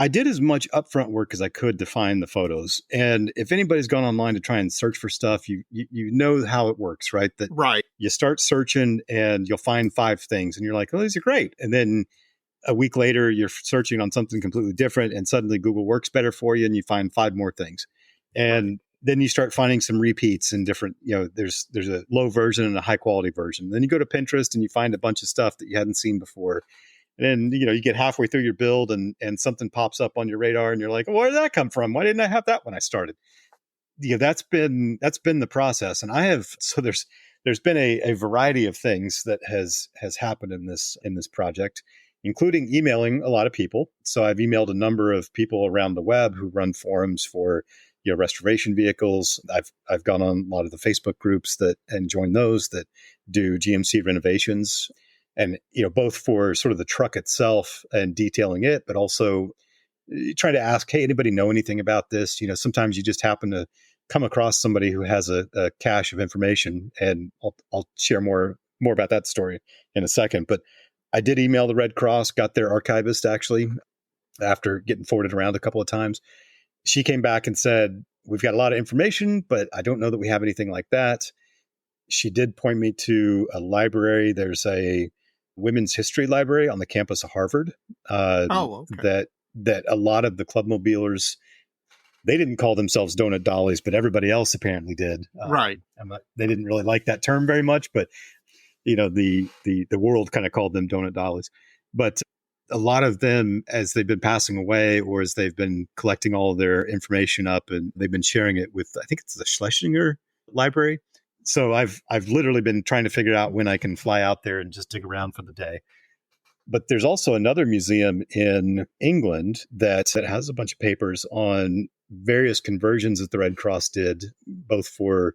I did as much upfront work as I could to find the photos. And if anybody's gone online to try and search for stuff, you know how it works, right? That Right. you start searching and you'll find 5 things and you're like, oh, these are great. And then a week later, you're searching on something completely different and suddenly Google works better for you and you find 5 more things. And then you start finding some repeats in different, there's a low version and a high quality version. Then you go to Pinterest and you find a bunch of stuff that you hadn't seen before. And then, you get halfway through your build and something pops up on your radar and you're like, where did that come from? Why didn't I have that when I started? That's been the process. And there's been a variety of things that has happened in this project, including emailing a lot of people. So I've emailed a number of people around the web who run forums for restoration vehicles. I've gone on a lot of the Facebook groups and joined those that do GMC renovations. And, both for sort of the truck itself and detailing it, but also trying to ask, hey, anybody know anything about this? Sometimes you just happen to come across somebody who has a cache of information, and I'll share more about that story in a second. But I did email the Red Cross, got their archivist actually, after getting forwarded around a couple of times. She came back and said, we've got a lot of information, but I don't know that we have anything like that. She did point me to a library. There's a women's history library on the campus of Harvard. Okay. That a lot of the Clubmobilers, they didn't call themselves donut dollies, but everybody else apparently did. Right. They didn't really like that term very much, but the world kind of called them donut dollies. But a lot of them, as they've been passing away or as they've been collecting all of their information up, and they've been sharing it with, I think it's the Schlesinger Library. So I've literally been trying to figure out when I can fly out there and just dig around for the day. But there's also another museum in England that has a bunch of papers on various conversions that the Red Cross did, both for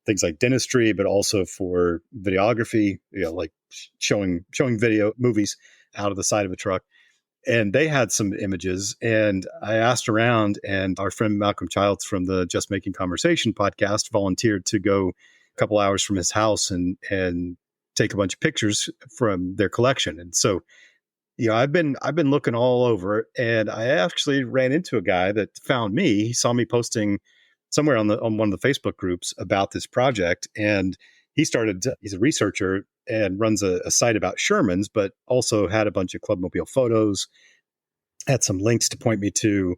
things like dentistry, but also for videography, like showing video movies out of the side of a truck. And they had some images, and I asked around, and our friend Malcolm Childs from the Just Making Conversation podcast volunteered to go a couple hours from his house and take a bunch of pictures from their collection. And so, I've been looking all over, and I actually ran into a guy that found me. He saw me posting somewhere on one of the Facebook groups about this project, and he's a researcher and runs a site about Shermans, but also had a bunch of Clubmobile photos, had some links to point me to.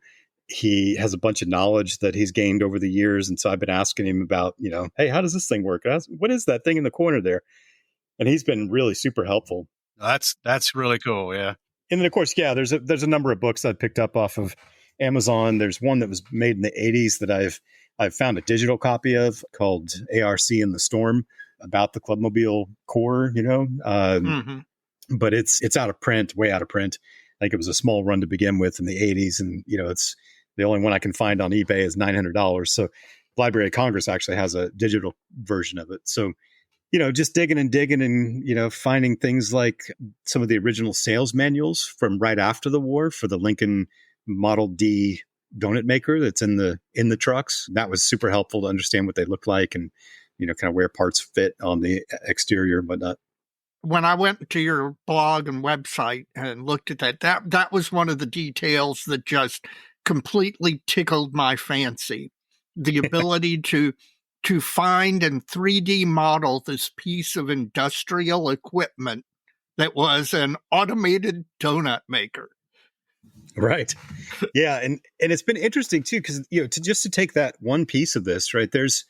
He has a bunch of knowledge that he's gained over the years. And so I've been asking him about, hey, how does this thing work? What is that thing in the corner there? And he's been really super helpful. That's really cool. Yeah. And then of course, there's a number of books I picked up off of Amazon. There's one that was made in the 80s that I've found a digital copy of called ARC in the Storm, about the Clubmobile core, but it's out of print, way out of print. I think it was a small run to begin with in the 80s. And, it's the only one I can find on eBay is $900. So Library of Congress actually has a digital version of it. So, just digging and, finding things like some of the original sales manuals from right after the war for the Lincoln Model D donut maker that's in the trucks. That was super helpful to understand what they look like and, kind of where parts fit on the exterior and whatnot. When I went to your blog and website and looked at that was one of the details that just completely tickled my fancy. The ability to find and 3D model this piece of industrial equipment that was an automated donut maker. Right. Yeah. And it's been interesting too, because, to take that one piece of this, right, there's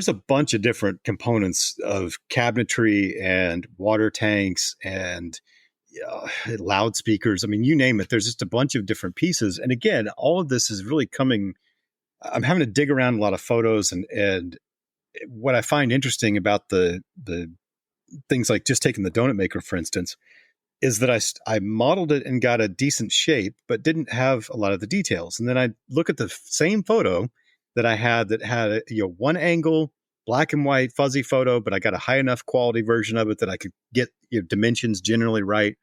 a bunch of different components of cabinetry and water tanks and loudspeakers. I mean, you name it. There's just a bunch of different pieces. And again, all of this is really I'm having to dig around a lot of photos. And what I find interesting about the things like just taking the donut maker, for instance, is that I modeled it and got a decent shape, but didn't have a lot of the details. And then I look at the same photo that I had that had one angle black and white fuzzy photo, but I got a high enough quality version of it that I could get dimensions generally right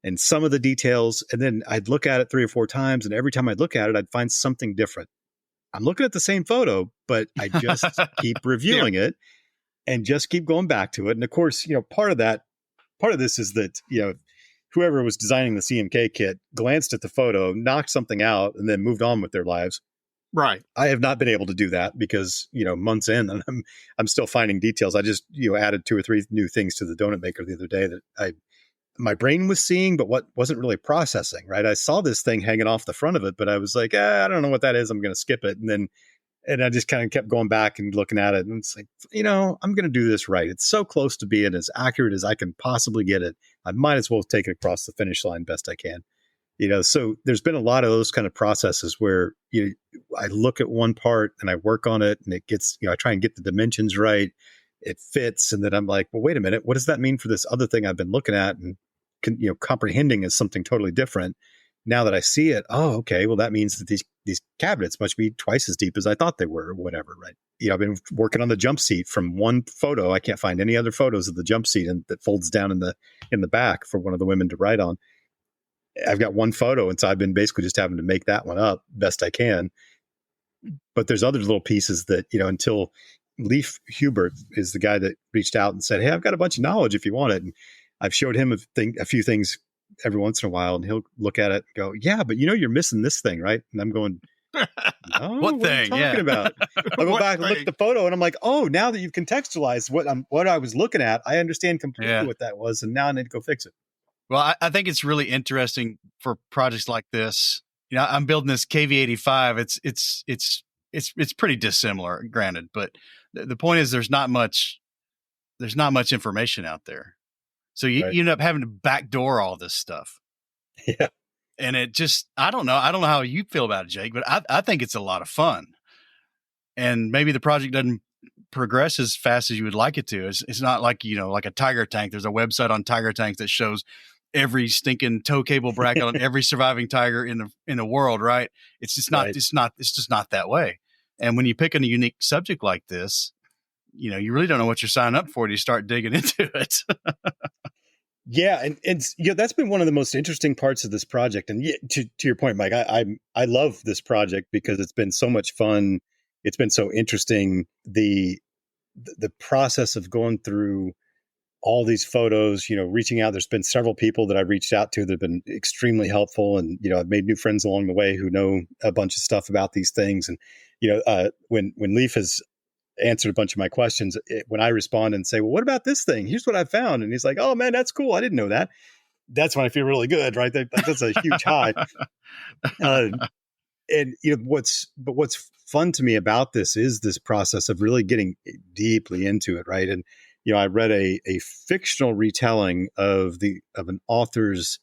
and some of the details. And then I'd look at it 3 or 4 times, and every time I'd look at it, I'd find something different. I'm looking at the same photo, but I just keep reviewing it and just keep going back to it. And of course, part of this is that, whoever was designing the CMK kit glanced at the photo, knocked something out, and then moved on with their lives. Right. I have not been able to do that because, months in, and I'm still finding details. I just, added 2 or 3 new things to the donut maker the other day that my brain was seeing, but what wasn't really processing, right? I saw this thing hanging off the front of it, but I was like, I don't know what that is. I'm going to skip it. And I just kind of kept going back and looking at it. And it's like, I'm going to do this right. It's so close to being as accurate as I can possibly get it. I might as well take it across the finish line best I can. So there's been a lot of those kind of processes where I look at one part and I work on it, and it gets, I try and get the dimensions right. It fits. And then I'm like, well, wait a minute. What does that mean for this other thing I've been looking at and, comprehending as something totally different? Now that I see it, oh, okay. Well, that means that these cabinets must be twice as deep as I thought they were, or whatever, right? I've been working on the jump seat from one photo. I can't find any other photos of the jump seat that folds down in the back for one of the women to ride on. I've got one photo, and so I've been basically just having to make that one up best I can. But there's other little pieces that, until Leif Hubert is the guy that reached out and said, hey, I've got a bunch of knowledge if you want it. And I've showed him a few things every once in a while, and he'll look at it and go, yeah, but you're missing this thing, right? And I'm going, no, what thing? Are you talking about? I'll go back and look at the photo, and I'm like, oh, now that you've contextualized what I was looking at, I understand completely what that was, and now I need to go fix it. Well, I think it's really interesting for projects like this. I'm building this KV85. It's pretty dissimilar, granted, but the point is there's not much information out there. So you end up having to backdoor all this stuff. Yeah. And it just, I don't know how you feel about it, Jake, but I think it's a lot of fun. And maybe the project doesn't progress as fast as you would like it to. It's not like, like a Tiger Tank. There's a website on Tiger Tank that shows every stinking tow cable bracket on every surviving tiger in the world, right? It's just not, it's just not that way. And when you pick a unique subject like this, you really don't know what you're signing up for till you start digging into it. Yeah. And that's been one of the most interesting parts of this project. And to your point, Mike, I love this project because it's been so much fun. It's been so interesting. The process of going through all these photos, reaching out. There's been several people that I've reached out to that have been extremely helpful. And, I've made new friends along the way who know a bunch of stuff about these things. And, when Leif has answered a bunch of my questions, when I respond and say, well, what about this thing? Here's what I found. And he's like, oh man, that's cool. I didn't know that. That's when I feel really good, right? That's a huge high. And what's fun to me about this is this process of really getting deeply into it, right? And I read a fictional retelling of an author's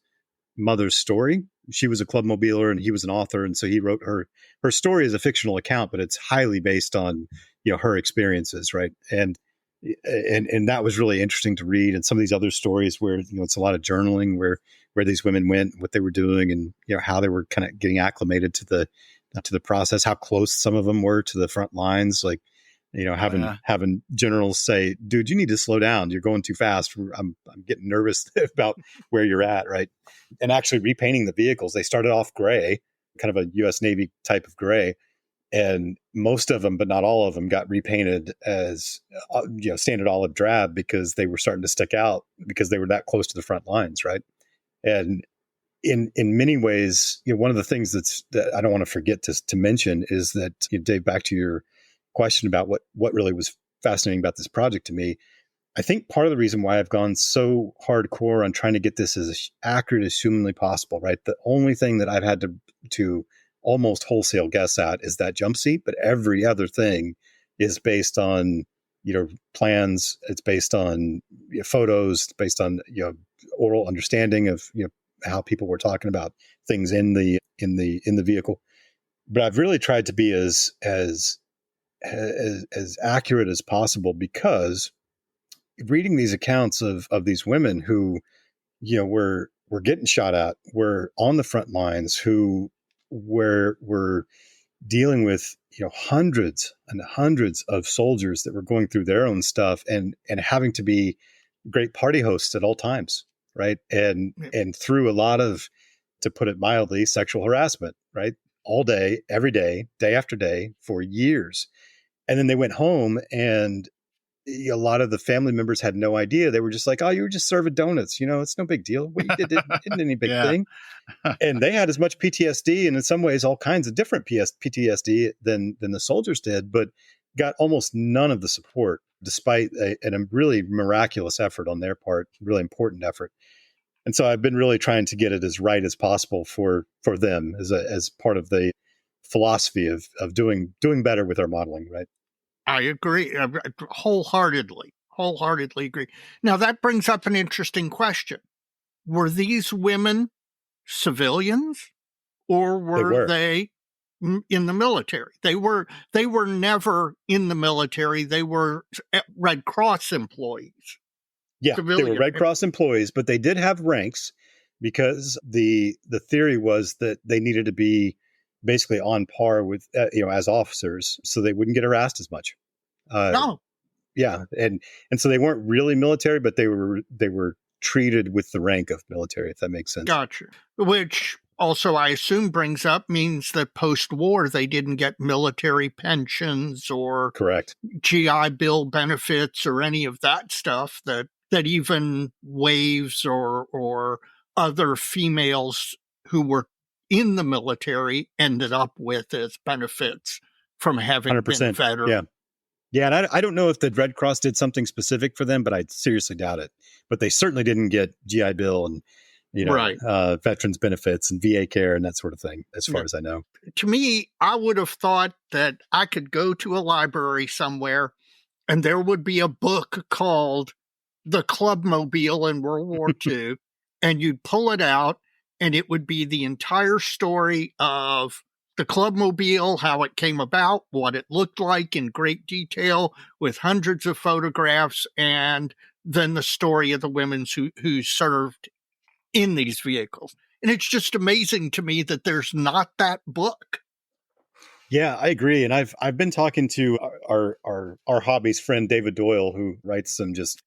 mother's story. She was a clubmobiler and he was an author, and so he wrote her story as a fictional account, but it's highly based on her experiences, right? And that was really interesting to read. And some of these other stories where it's a lot of journaling where these women went, what they were doing, and how they were kind of getting acclimated to the process, how close some of them were to the front lines, like having generals say, dude, you need to slow down. You're going too fast. I'm getting nervous about where you're at. Right. And actually repainting the vehicles. They started off gray, kind of a US Navy type of gray. And most of them, but not all of them, got repainted as, standard olive drab because they were starting to stick out because they were that close to the front lines. Right. And in many ways, one of the things that I don't want to forget to mention is that, Dave, back to your question about what really was fascinating about this project to me, I think part of the reason why I've gone so hardcore on trying to get this as accurate as humanly possible, right? The only thing that I've had to almost wholesale guess at is that jump seat, but every other thing is based on, plans. It's based on photos, it's based on, oral understanding of, how people were talking about things in the vehicle. But I've really tried to be as accurate as possible, because reading these accounts of these women who, were getting shot at, were on the front lines, who were dealing with, hundreds and hundreds of soldiers that were going through their own stuff and having to be great party hosts at all times, right? And through a lot of, to put it mildly, sexual harassment, right? All day, every day, day after day for years. And then they went home and a lot of the family members had no idea. They were just like, oh, you were just serving donuts. It's no big deal. What you did isn't any big thing. And they had as much PTSD and in some ways all kinds of different PTSD than the soldiers did, but got almost none of the support despite a really miraculous effort on their part, really important effort. And so I've been really trying to get it as right as possible for them as part of the philosophy of doing better with our modeling, right? I agree. Wholeheartedly agree. Now that brings up an interesting question. Were these women civilians or were they in the military? They were never in the military. They were Red Cross employees. Yeah, civilian. They were Red Cross employees, but they did have ranks because the theory was that they needed to be basically on par with, as officers, so they wouldn't get harassed as much. No. Yeah, and so they weren't really military, but they were treated with the rank of military, if that makes sense. Gotcha. Which also, I assume, means that post-war they didn't get military pensions or correct GI Bill benefits or any of that stuff that even waves or other females who were in the military ended up with as benefits from having 100%. Been veteran. Yeah, and I don't know if the Red Cross did something specific for them, but I seriously doubt it. But they certainly didn't get GI Bill and veterans benefits and VA care and that sort of thing, as far as I know. To me, I would have thought that I could go to a library somewhere and there would be a book called The Clubmobile in World War II, and you'd pull it out, and it would be the entire story of the Clubmobile, how it came about, what it looked like in great detail with hundreds of photographs, and then the story of the women who served in these vehicles. And it's just amazing to me that there's not that book. Yeah, I agree. And I've been talking to our hobbies friend, David Doyle, who writes some just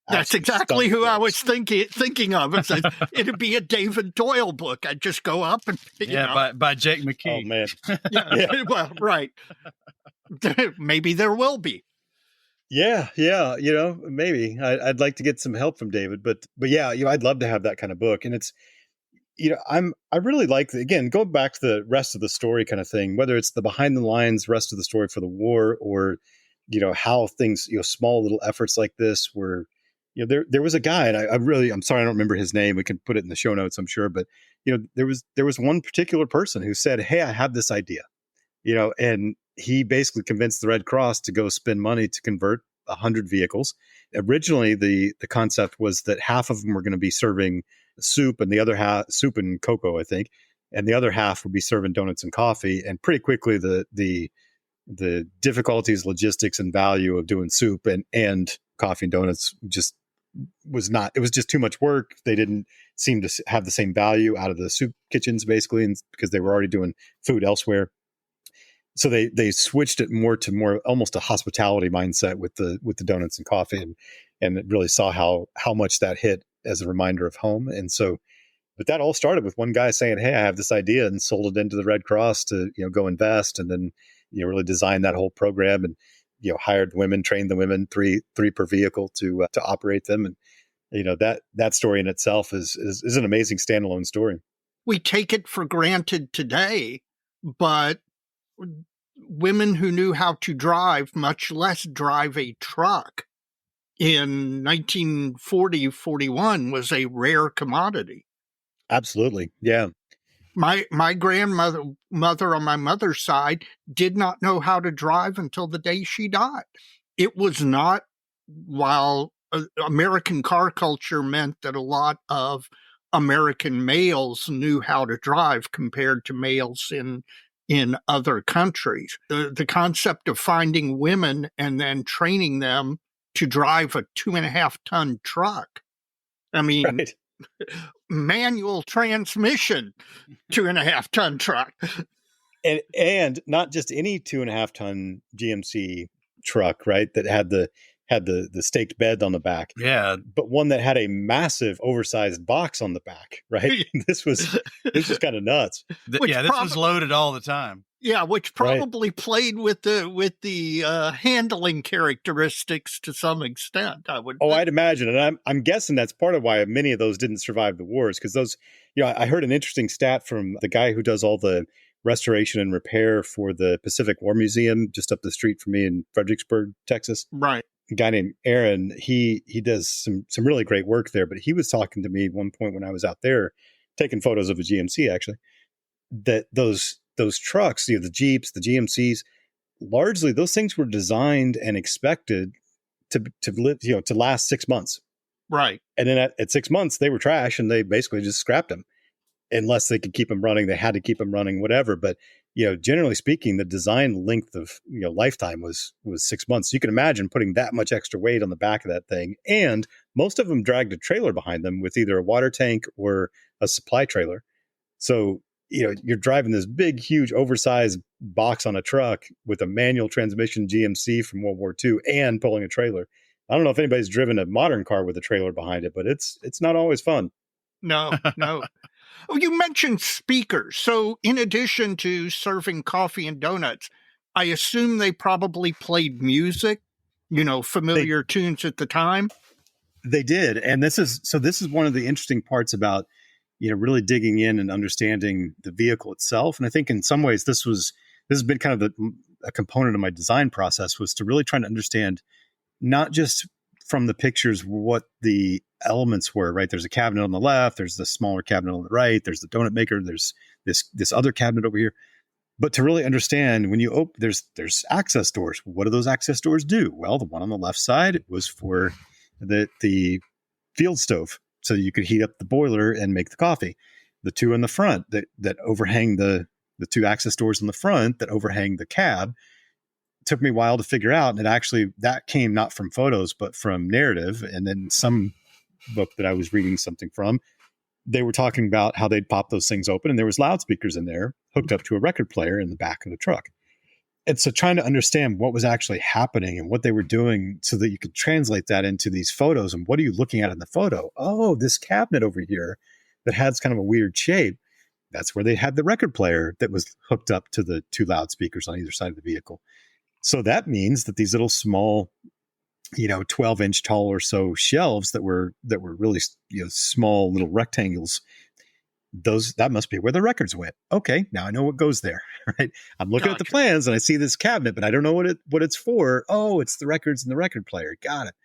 That's exactly who I was thinking of. It'd be a David Doyle book. I'd just go up and by Jake McKee. Oh man, yeah. Well, right. Maybe there will be. Yeah. Maybe I'd like to get some help from David, but yeah, I'd love to have that kind of book. And it's, I really like, again, going back to the rest of the story kind of thing, whether it's the behind the lines rest of the story for the war or, how things, small little efforts like this were. There was a guy, and I'm sorry, I don't remember his name. We can put it in the show notes, I'm sure. But, there was one particular person who said, hey, I have this idea, and he basically convinced the Red Cross to go spend money to convert 100 vehicles. Originally, the concept was that half of them were going to be serving soup and the other half soup and cocoa, I think. And the other half would be serving donuts and coffee. And pretty quickly, the difficulties, logistics, and value of doing soup and coffee and donuts just was not, it was just too much work. They didn't seem to have the same value out of the soup kitchens, basically, and because they were already doing food elsewhere. So they switched it more almost a hospitality mindset with the donuts and coffee, and it really saw how much that hit as a reminder of home. And so, but that all started with one guy saying, hey, I have this idea, and sold it into the Red Cross to, go invest, and then, really design that whole program, and, hired women, trained the women, three per vehicle to operate them. And, that story in itself is an amazing standalone story. We take it for granted today, but women who knew how to drive, much less drive a truck, in 1940-41 was a rare commodity. Absolutely. Yeah. My grandmother on my mother's side did not know how to drive until the day she died. It was not, while American car culture meant that a lot of American males knew how to drive compared to males in other countries. The concept of finding women and then training them to drive a 2.5-ton truck. I mean, right. Manual transmission, 2.5-ton truck. and not just any 2.5-ton GMC truck, right? That had the staked bed on the back, Yeah. but one that had a massive oversized box on the back, right? This was kind of nuts. This was loaded all the time. Yeah, which probably played with the handling characteristics to some extent. I'd imagine, and I'm guessing that's part of why many of those didn't survive the wars, because those, I heard an interesting stat from the guy who does all the restoration and repair for the Pacific War Museum just up the street from me in Fredericksburg, Texas. Right. A guy named Aaron. He does some really great work there. But he was talking to me at one point when I was out there taking photos of a GMC, actually, that those trucks, the Jeeps, the GMCs, largely those things were designed and expected to live, to last 6 months. Right. And then at 6 months, they were trash, and they basically just scrapped them. Unless they could keep them running, they had to keep them running, whatever. But, generally speaking, the design length of, lifetime was 6 months. So you can imagine putting that much extra weight on the back of that thing. And most of them dragged a trailer behind them with either a water tank or a supply trailer. So, you're driving this big, huge, oversized box on a truck with a manual transmission GMC from World War II and pulling a trailer. I don't know if anybody's driven a modern car with a trailer behind it, but it's not always fun. No. Oh, you mentioned speakers. So in addition to serving coffee and donuts, I assume they probably played music, familiar tunes at the time. They did. And this is one of the interesting parts about, really digging in and understanding the vehicle itself. And I think in some ways this has been kind of a component of my design process, was to really try to understand not just from the pictures what the elements were, right? There's a cabinet on the left, there's the smaller cabinet on the right, there's the donut maker, there's this other cabinet over here. But to really understand, when you open, there's access doors. What do those access doors do? Well, the one on the left side was for the field stove, so you could heat up the boiler and make the coffee. The two in the front that overhang the two access doors in the front that overhang the cab, took me a while to figure out. And that came not from photos, but from narrative. And then some book that I was reading something from, they were talking about how they'd pop those things open and there was loudspeakers in there hooked up to a record player in the back of the truck. And so trying to understand what was actually happening and what they were doing so that you could translate that into these photos. And what are you looking at in the photo? Oh, this cabinet over here that has kind of a weird shape. That's where they had the record player that was hooked up to the two loudspeakers on either side of the vehicle. So that means that these little small, 12-inch tall or so shelves that were really, small little rectangles, that must be where the records went. Okay, now I know what goes there, right? I'm looking at the plans and I see this cabinet, but I don't know what it's for. Oh, it's the records and the record player. Got it.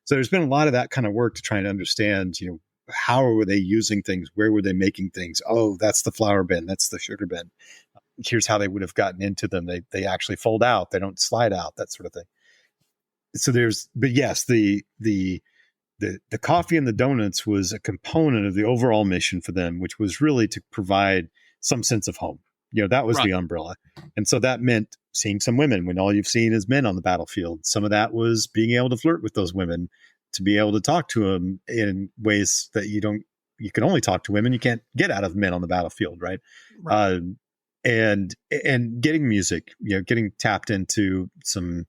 So there's been a lot of that kind of work to try and understand, how were they using things? Where were they making things? Oh, that's the flour bin. That's the sugar bin. Here's how they would have gotten into them. They actually fold out. They don't slide out, that sort of thing. So but yes, the coffee and the donuts was a component of the overall mission for them, which was really to provide some sense of home. That was the umbrella. And so that meant seeing some women when all you've seen is men on the battlefield. Some of that was being able to flirt with those women, to be able to talk to them in ways that you can only talk to women. You can't get out of men on the battlefield. Right. And getting music, getting tapped into some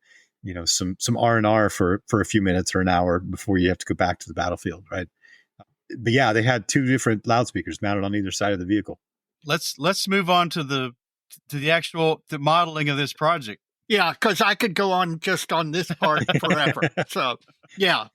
R&R for a few minutes or an hour before you have to go back to the battlefield, right? But yeah, they had two different loudspeakers mounted on either side of the vehicle. Let's move on to the modeling of this project. Yeah, because I could go on just on this part forever. So yeah,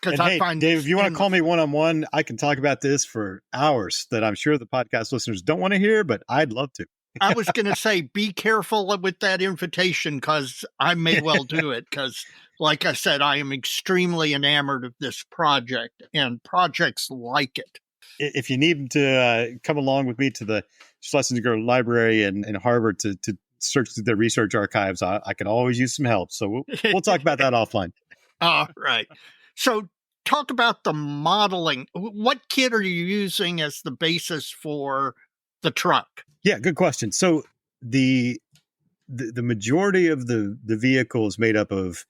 because I find Dave, if you want to call me one-on-one, I can talk about this for hours that I'm sure the podcast listeners don't want to hear, but I'd love to. I was going to say, be careful with that invitation, because I may well do it. Because, like I said, I am extremely enamored of this project and projects like it. If you need to come along with me to the Schlesinger Library in Harvard to search through the research archives, I can always use some help. So we'll talk about that offline. All right. So talk about the modeling. What kit are you using as the basis for the truck? Yeah, good question. So the majority of the vehicle is made up of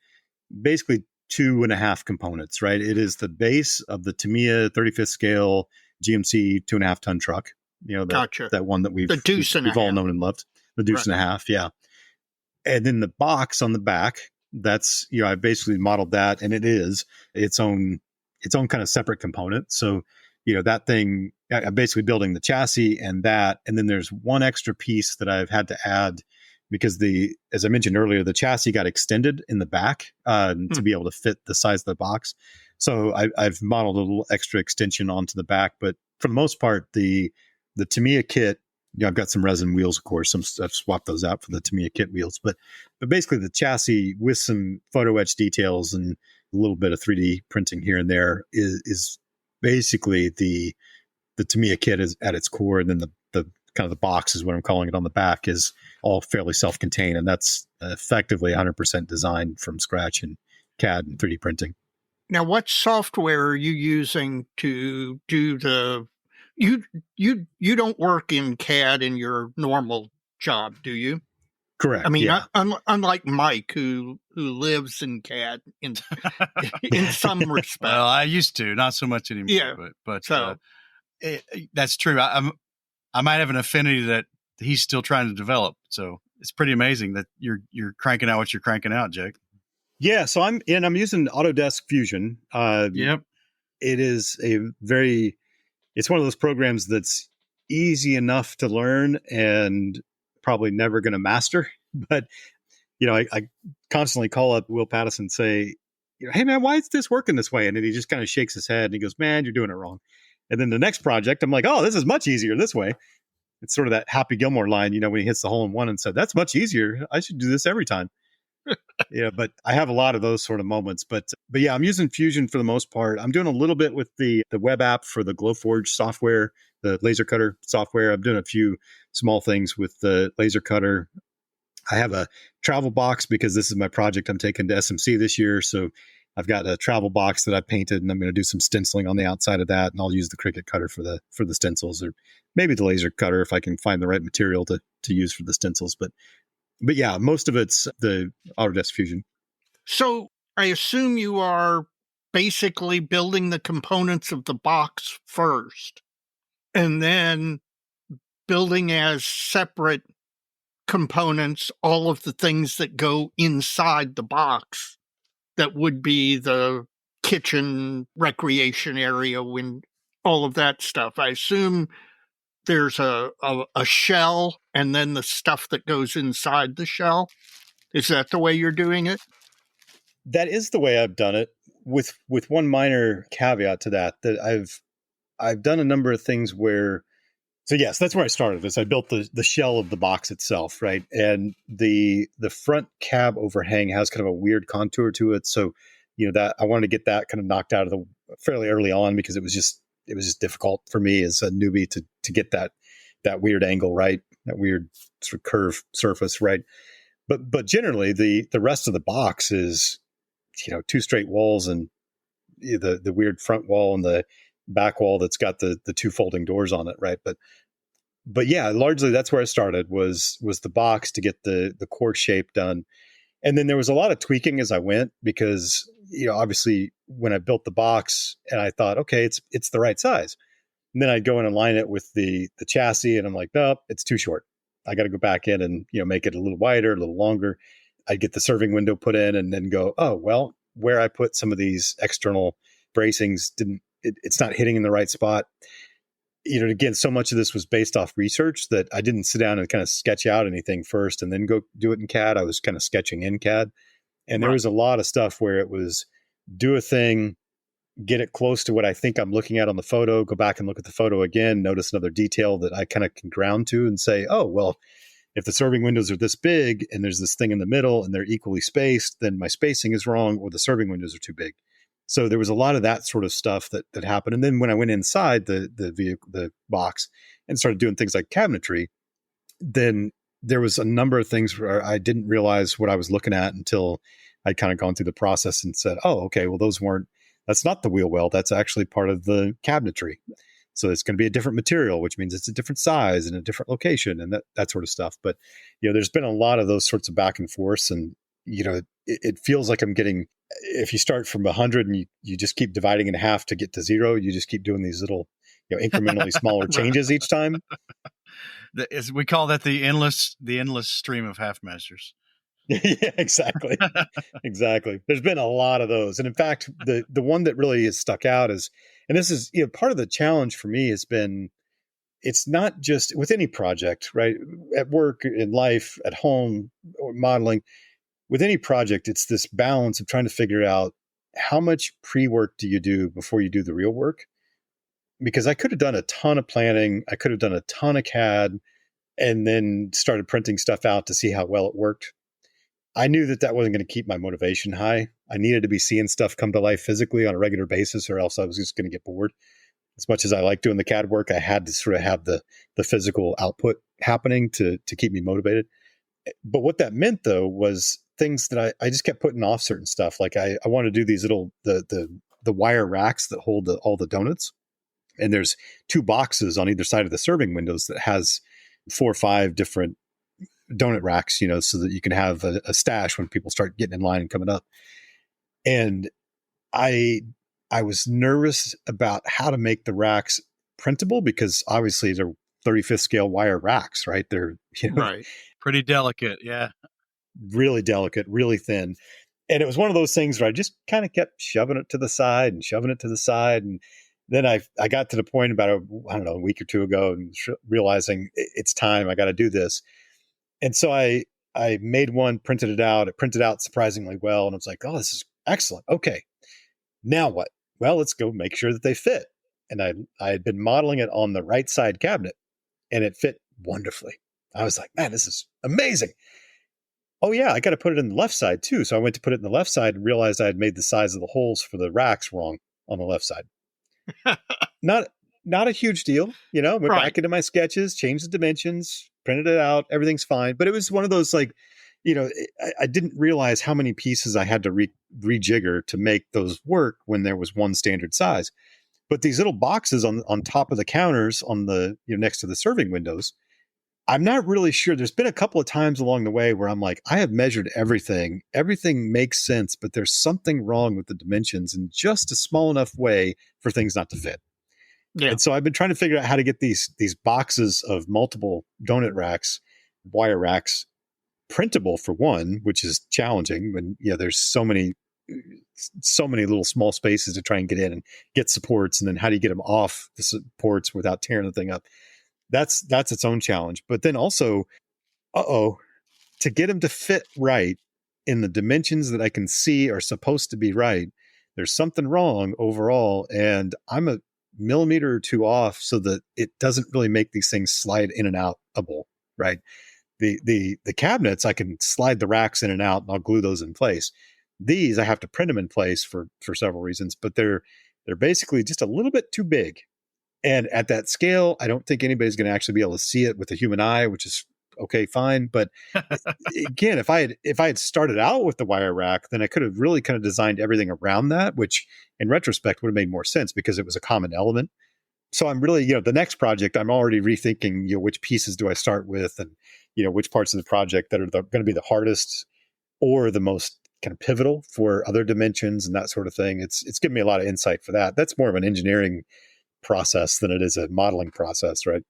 basically 2.5 components, right? It is the base of the Tamiya 35th scale GMC 2.5 ton truck. Gotcha. That one that we've all known and loved. the deuce and a half. Yeah. And then the box on the back, that's, I basically modeled that, and it is its own kind of separate component. So, that thing, I'm basically building the chassis and that, and then there's one extra piece that I've had to add because as I mentioned earlier, the chassis got extended in the back to be able to fit the size of the box. So I've modeled a little extra extension onto the back, but for the most part, the Tamiya kit, I've got some resin wheels, of course. I've swapped those out for the Tamiya kit wheels, but basically the chassis with some photo etch details and a little bit of 3D printing here and there is basically the Tamiya kit is at its core, and then the kind of the box is what I'm calling it on the back is all fairly self-contained, and that's effectively 100% designed from scratch in CAD and 3D printing. Now, what software are you using to do the? You don't work in CAD in your normal job, do you? Correct. I mean, yeah. unlike Mike, who lives in CAD in some respect. Well, I used to, not so much anymore. Yeah, but so that's true. I might have an affinity that he's still trying to develop. So it's pretty amazing that you're cranking out what you're cranking out, Jake. Yeah. So I'm using Autodesk Fusion. Yep. It is it's one of those programs that's easy enough to learn and probably never going to master. But, I constantly call up Will Pattison and say, hey man, why is this working this way? And then he just kind of shakes his head and he goes, man, you're doing it wrong. And then the next project, I'm like, oh, this is much easier this way. It's sort of that Happy Gilmore line, when he hits the hole in one and said, that's much easier. I should do this every time. But I have a lot of those sort of moments. But yeah, I'm using Fusion for the most part. I'm doing a little bit with the web app for the Glowforge software, the laser cutter software. I'm doing a few small things with the laser cutter. I have a travel box because this is my project I'm taking to SMC this year. So I've got a travel box that I painted, and I'm going to do some stenciling on the outside of that, and I'll use the Cricut cutter for the stencils, or maybe the laser cutter if I can find the right material to use for the stencils. But yeah, most of it's the Autodesk Fusion. So I assume you are basically building the components of the box first, and then building as separate components all of the things that go inside the box. That would be the kitchen, recreation area, when all of that stuff. I assume there's a shell and then the stuff that goes inside the shell. Is that the way you're doing it? That is the way I've done it, with one minor caveat to that I've done a number of things where. So yes, that's where I started. Is I built the shell of the box itself, right? And the front cab overhang has kind of a weird contour to it. So, that I wanted to get that kind of knocked out of the fairly early on, because it was just difficult for me as a newbie to get that weird angle right, that weird sort of curved surface right. But generally the rest of the box is, two straight walls and the weird front wall and the back wall that's got the two folding doors on it, right? But yeah, largely that's where I started was the box to get the core shape done. And then there was a lot of tweaking as I went, because, obviously when I built the box and I thought, okay, it's the right size. And then I'd go in and align it with the chassis, and I'm like, nope, it's too short. I got to go back in and, make it a little wider, a little longer. I'd get the serving window put in and then go, oh, well, where I put some of these external bracings it's not hitting in the right spot. Again, so much of this was based off research that I didn't sit down and kind of sketch out anything first and then go do it in CAD. I was kind of sketching in CAD. And there was a lot of stuff where it was do a thing, get it close to what I think I'm looking at on the photo, go back and look at the photo again, notice another detail that I kind of can ground to and say, oh, well, if the serving windows are this big and there's this thing in the middle and they're equally spaced, then my spacing is wrong, or the serving windows are too big. So there was a lot of that sort of stuff that happened. And then when I went inside the box and started doing things like cabinetry, then there was a number of things where I didn't realize what I was looking at until I'd kind of gone through the process and said, oh, okay, well, that's not the wheel well. That's actually part of the cabinetry. So it's going to be a different material, which means it's a different size and a different location and that sort of stuff. But, there's been a lot of those sorts of back and forths, and, it feels like I'm getting, if you start from 100 and you just keep dividing in half to get to 0, you just keep doing these little, incrementally smaller changes each time. We call that the endless stream of half measures. Yeah, exactly. Exactly. There's been a lot of those. And in fact, the one that really has stuck out is, and this is, part of the challenge for me has been, it's not just with any project, right? At work, in life, at home, or modeling, with any project, it's this balance of trying to figure out how much pre-work do you do before you do the real work? Because I could have done a ton of planning. I could have done a ton of CAD and then started printing stuff out to see how well it worked. I knew that wasn't going to keep my motivation high. I needed to be seeing stuff come to life physically on a regular basis, or else I was just going to get bored. As much as I like doing the CAD work, I had to sort of have the physical output happening to keep me motivated. But what that meant, though, was things that I just kept putting off certain stuff. Like I want to do these little the wire racks that hold all the donuts, and there's 2 boxes on either side of the serving windows that has 4 or 5 different donut racks, so that you can have a stash when people start getting in line and coming up. And I was nervous about how to make the racks printable, because obviously they're 35th scale wire racks, right? They're Right. Pretty delicate, yeah. Really delicate, really thin. And it was one of those things where I just kind of kept shoving it to the side. And then I got to the point about, a week or 2 ago, and realizing it's time, I got to do this. And so I made one, printed it out. It printed out surprisingly well. And I was like, oh, this is excellent. Okay, now what? Well, let's go make sure that they fit. And I had been modeling it on the right side cabinet, and it fit wonderfully. I was like, man, this is amazing. Oh yeah, I got to put it in the left side too. So I went to put it in the left side and realized I had made the size of the holes for the racks wrong on the left side. Not a huge deal, went Right. back into my sketches, changed the dimensions, printed it out, everything's fine. But it was one of those, like, I didn't realize how many pieces I had to rejigger to make those work when there was one standard size. But these little boxes on top of the counters on the, next to the serving windows, I'm not really sure. There's been a couple of times along the way where I'm like, I have measured everything. Everything makes sense, but there's something wrong with the dimensions in just a small enough way for things not to fit. Yeah. And so I've been trying to figure out how to get these boxes of multiple donut racks, wire racks, printable, for one, which is challenging when there's so many little small spaces to try and get in and get supports, and then how do you get them off the supports without tearing the thing up? That's its own challenge. But then also, to get them to fit right in the dimensions that I can see are supposed to be right, there's something wrong overall, and I'm a millimeter or 2 off, so that it doesn't really make these things slide in and outable, right? The cabinets, I can slide the racks in and out, and I'll glue those in place. These, I have to print them in place for several reasons, but they're basically just a little bit too big. And at that scale, I don't think anybody's going to actually be able to see it with the human eye, which is okay, fine. But again, if I had started out with the wire rack, then I could have really kind of designed everything around that, which in retrospect would have made more sense because it was a common element. So I'm really, the next project, I'm already rethinking, which pieces do I start with, and, which parts of the project that are going to be the hardest or the most kind of pivotal for other dimensions and that sort of thing. It's given me a lot of insight for that. That's more of an engineering process than it is a modeling process, right?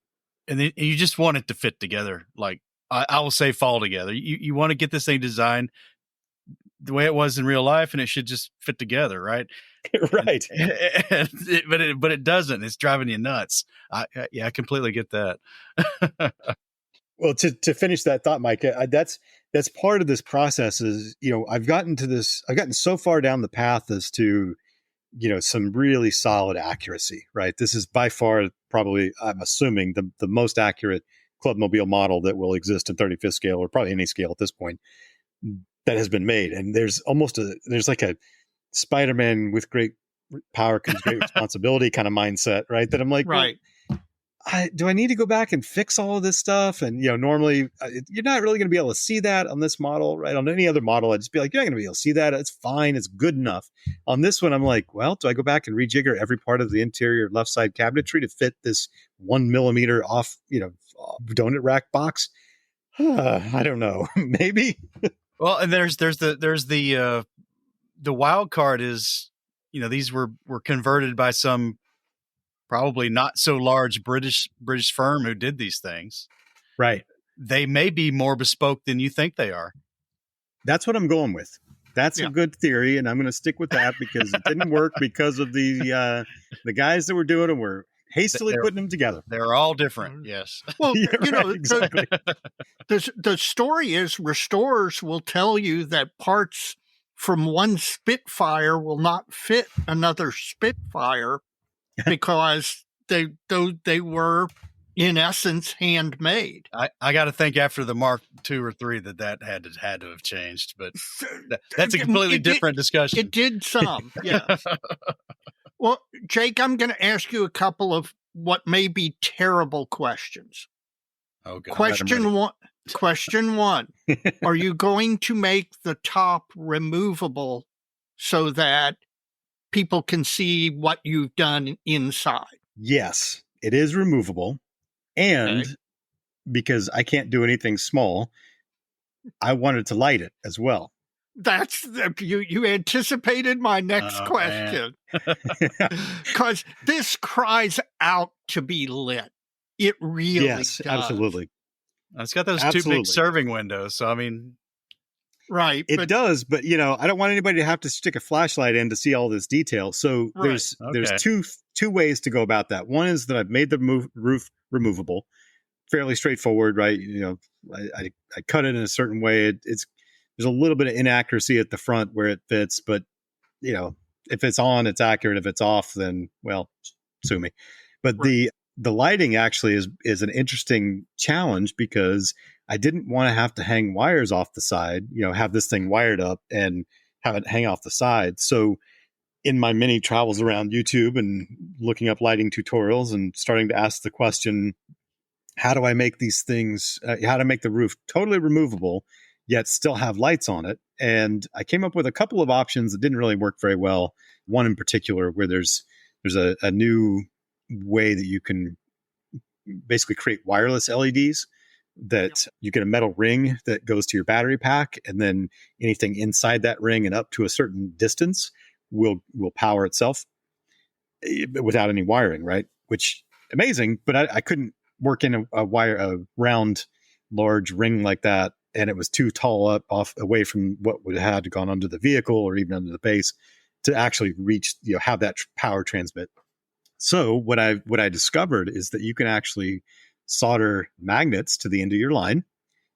And then you just want it to fit together. Like I will say, fall together. You want to get this thing designed the way it was in real life, and it should just fit together, right? Right. But it doesn't. It's driving you nuts. I completely get that. Well, to finish that thought, Mike, that's part of this process. Is I've gotten so far down the path as to some really solid accuracy, right? This is by far probably, I'm assuming, the most accurate Clubmobile model that will exist in 35th scale, or probably any scale at this point, that has been made. And there's like a Spider-Man with great power comes great responsibility kind of mindset, right? That I'm like, Right. Do I need to go back and fix all of this stuff? And, normally you're not really going to be able to see that on this model, right? On any other model, I'd just be like, you're not going to be able to see that. It's fine. It's good enough. On this one, I'm like, well, do I go back and rejigger every part of the interior left side cabinetry to fit this 1 millimeter off, donut rack box? I don't know. Maybe. Well, and there's the wild card is, these were converted by some probably not so large British firm who did these things. Right. They may be more bespoke than you think they are. That's what I'm going with. That's a good theory, and I'm going to stick with that because it didn't work because of the guys that were doing them were hastily putting them together. They're all different. Yes. Well, exactly. The story is restorers will tell you that parts from one Spitfire will not fit another Spitfire because they were in essence handmade. I got to think after the Mark II or III that had to have changed, but that's a completely different discussion. It did some, yes. Well, Jake, I'm going to ask you a couple of what may be terrible questions. Oh, God. Question one. Are you going to make the top removable so that people can see what you've done inside? Yes, it is removable. And because I can't do anything small, I wanted to light it as well. That's you anticipated my next question. Because this cries out to be lit. It really does. Absolutely. It's got those two big serving windows. So, I mean. Right. It does, but, I don't want anybody to have to stick a flashlight in to see all this detail. So there's two ways to go about that. One is that I've made the roof removable. Fairly straightforward, right? I cut it in a certain way. There's a little bit of inaccuracy at the front where it fits, but if it's on, it's accurate. If it's off, then well, sue me. But the lighting actually is an interesting challenge because I didn't want to have to hang wires off the side, have this thing wired up and have it hang off the side. So in my many travels around YouTube and looking up lighting tutorials and starting to ask the question, how do I make these things, how to make the roof totally removable, yet still have lights on it? And I came up with a couple of options that didn't really work very well. One in particular where there's a new way that you can basically create wireless LEDs that you get a metal ring that goes to your battery pack, and then anything inside that ring and up to a certain distance will power itself without any wiring, right? Which amazing, but I couldn't work in a round, large ring like that, and it was too tall away from what would have had to gone under the vehicle or even under the base to actually reach, have that power transmit. So what I discovered is that you can actually solder magnets to the end of your line.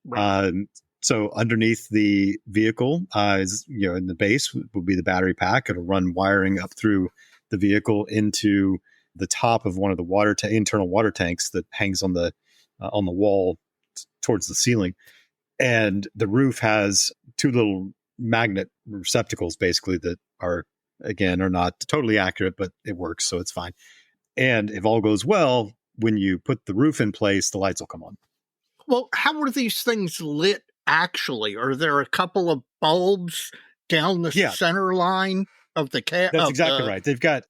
Right. So underneath the vehicle is, in the base will be the battery pack. It'll run wiring up through the vehicle into the top of one of the internal water tanks that hangs on the wall towards the ceiling. And the roof has two little magnet receptacles basically that are not totally accurate, but it works. So it's fine. And if all goes well, when you put the roof in place, the lights will come on. Well, how are these things lit actually? Are there a couple of bulbs down the center line of the cab? That's exactly right. They've got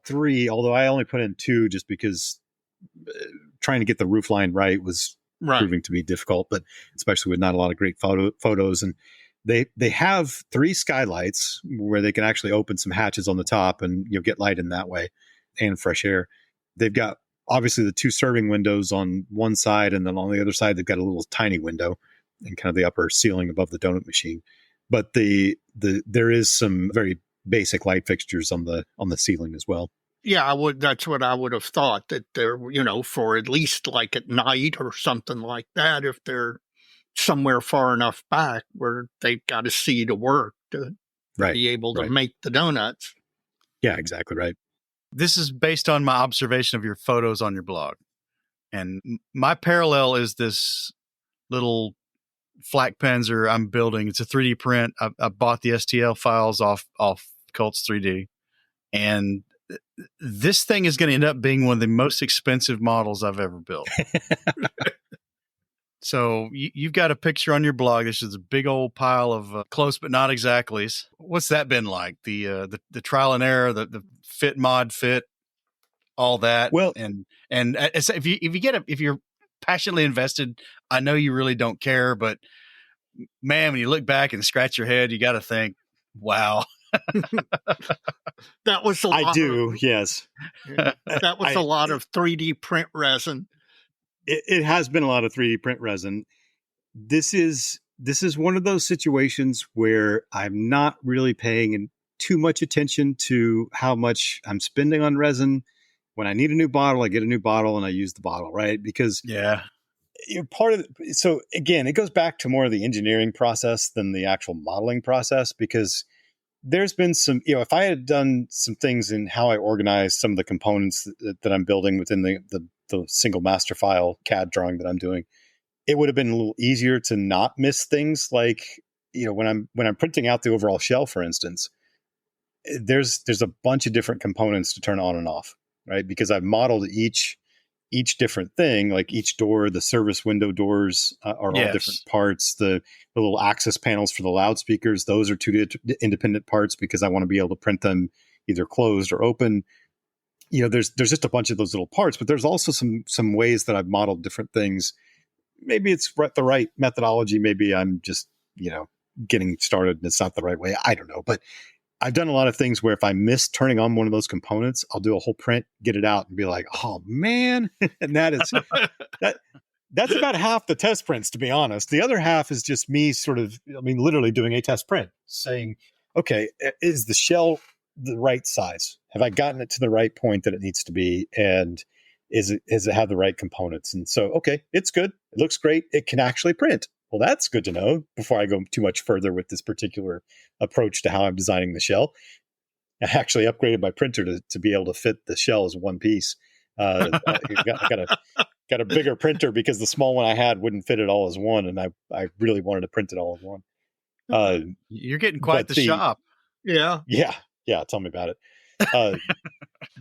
3, although I only put in 2 just because trying to get the roof line right was proving to be difficult, but especially with not a lot of great photos. And they have 3 skylights where they can actually open some hatches on the top and get light in that way and fresh air. They've got obviously the 2 serving windows on one side, and then on the other side they've got a little tiny window in kind of the upper ceiling above the donut machine. But there is some very basic light fixtures on the ceiling as well. Yeah, that's what I would have thought, that they're, for at least like at night or something like that, if they're somewhere far enough back where they've got to see to work to be able to make the donuts. Yeah, exactly right. This is based on my observation of your photos on your blog. And my parallel is this little flak Panzer I'm building. It's a 3D print. I bought the STL files off Colts 3D. And this thing is going to end up being one of the most expensive models I've ever built. So you've got a picture on your blog. This is a big old pile of close but not exactly's. What's that been like? The trial and error, the fit, all that. Well, and if you're passionately invested, I know you really don't care, but man, when you look back and scratch your head, you got to think, wow, That was a lot. I do, yes. That was a lot of 3D print resin. It has been a lot of 3D print resin. This is one of those situations where I'm not really paying too much attention to how much I'm spending on resin. When I need a new bottle, I get a new bottle and I use the bottle, right? Because part of it. So again, it goes back to more of the engineering process than the actual modeling process, because there's been some, if I had done some things in how I organize some of the components that I'm building within the single master file CAD drawing that I'm doing, it would have been a little easier to not miss things like, when I'm printing out the overall shell, for instance, there's a bunch of different components to turn on and off, right? Because I've modeled each different thing, like each door, the service window doors are all different parts. The little access panels for the loudspeakers, those are two independent parts because I want to be able to print them either closed or open. There's just a bunch of those little parts, but there's also some ways that I've modeled different things. Maybe it's the right methodology. Maybe I'm just, getting started and it's not the right way. I don't know. But I've done a lot of things where if I miss turning on one of those components, I'll do a whole print, get it out and be like, oh man. And that's about half the test prints, to be honest. The other half is just me literally doing a test print saying, okay, is the shell the right size? Have I gotten it to the right point that it needs to be? And does it have the right components? And so, okay, it's good. It looks great. It can actually print. Well, that's good to know before I go too much further with this particular approach to how I'm designing the shell. I actually upgraded my printer to be able to fit the shell as one piece. I got a bigger printer because the small one I had wouldn't fit it all as one, and I really wanted to print it all as one. You're getting quite the shop. Yeah. Tell me about it.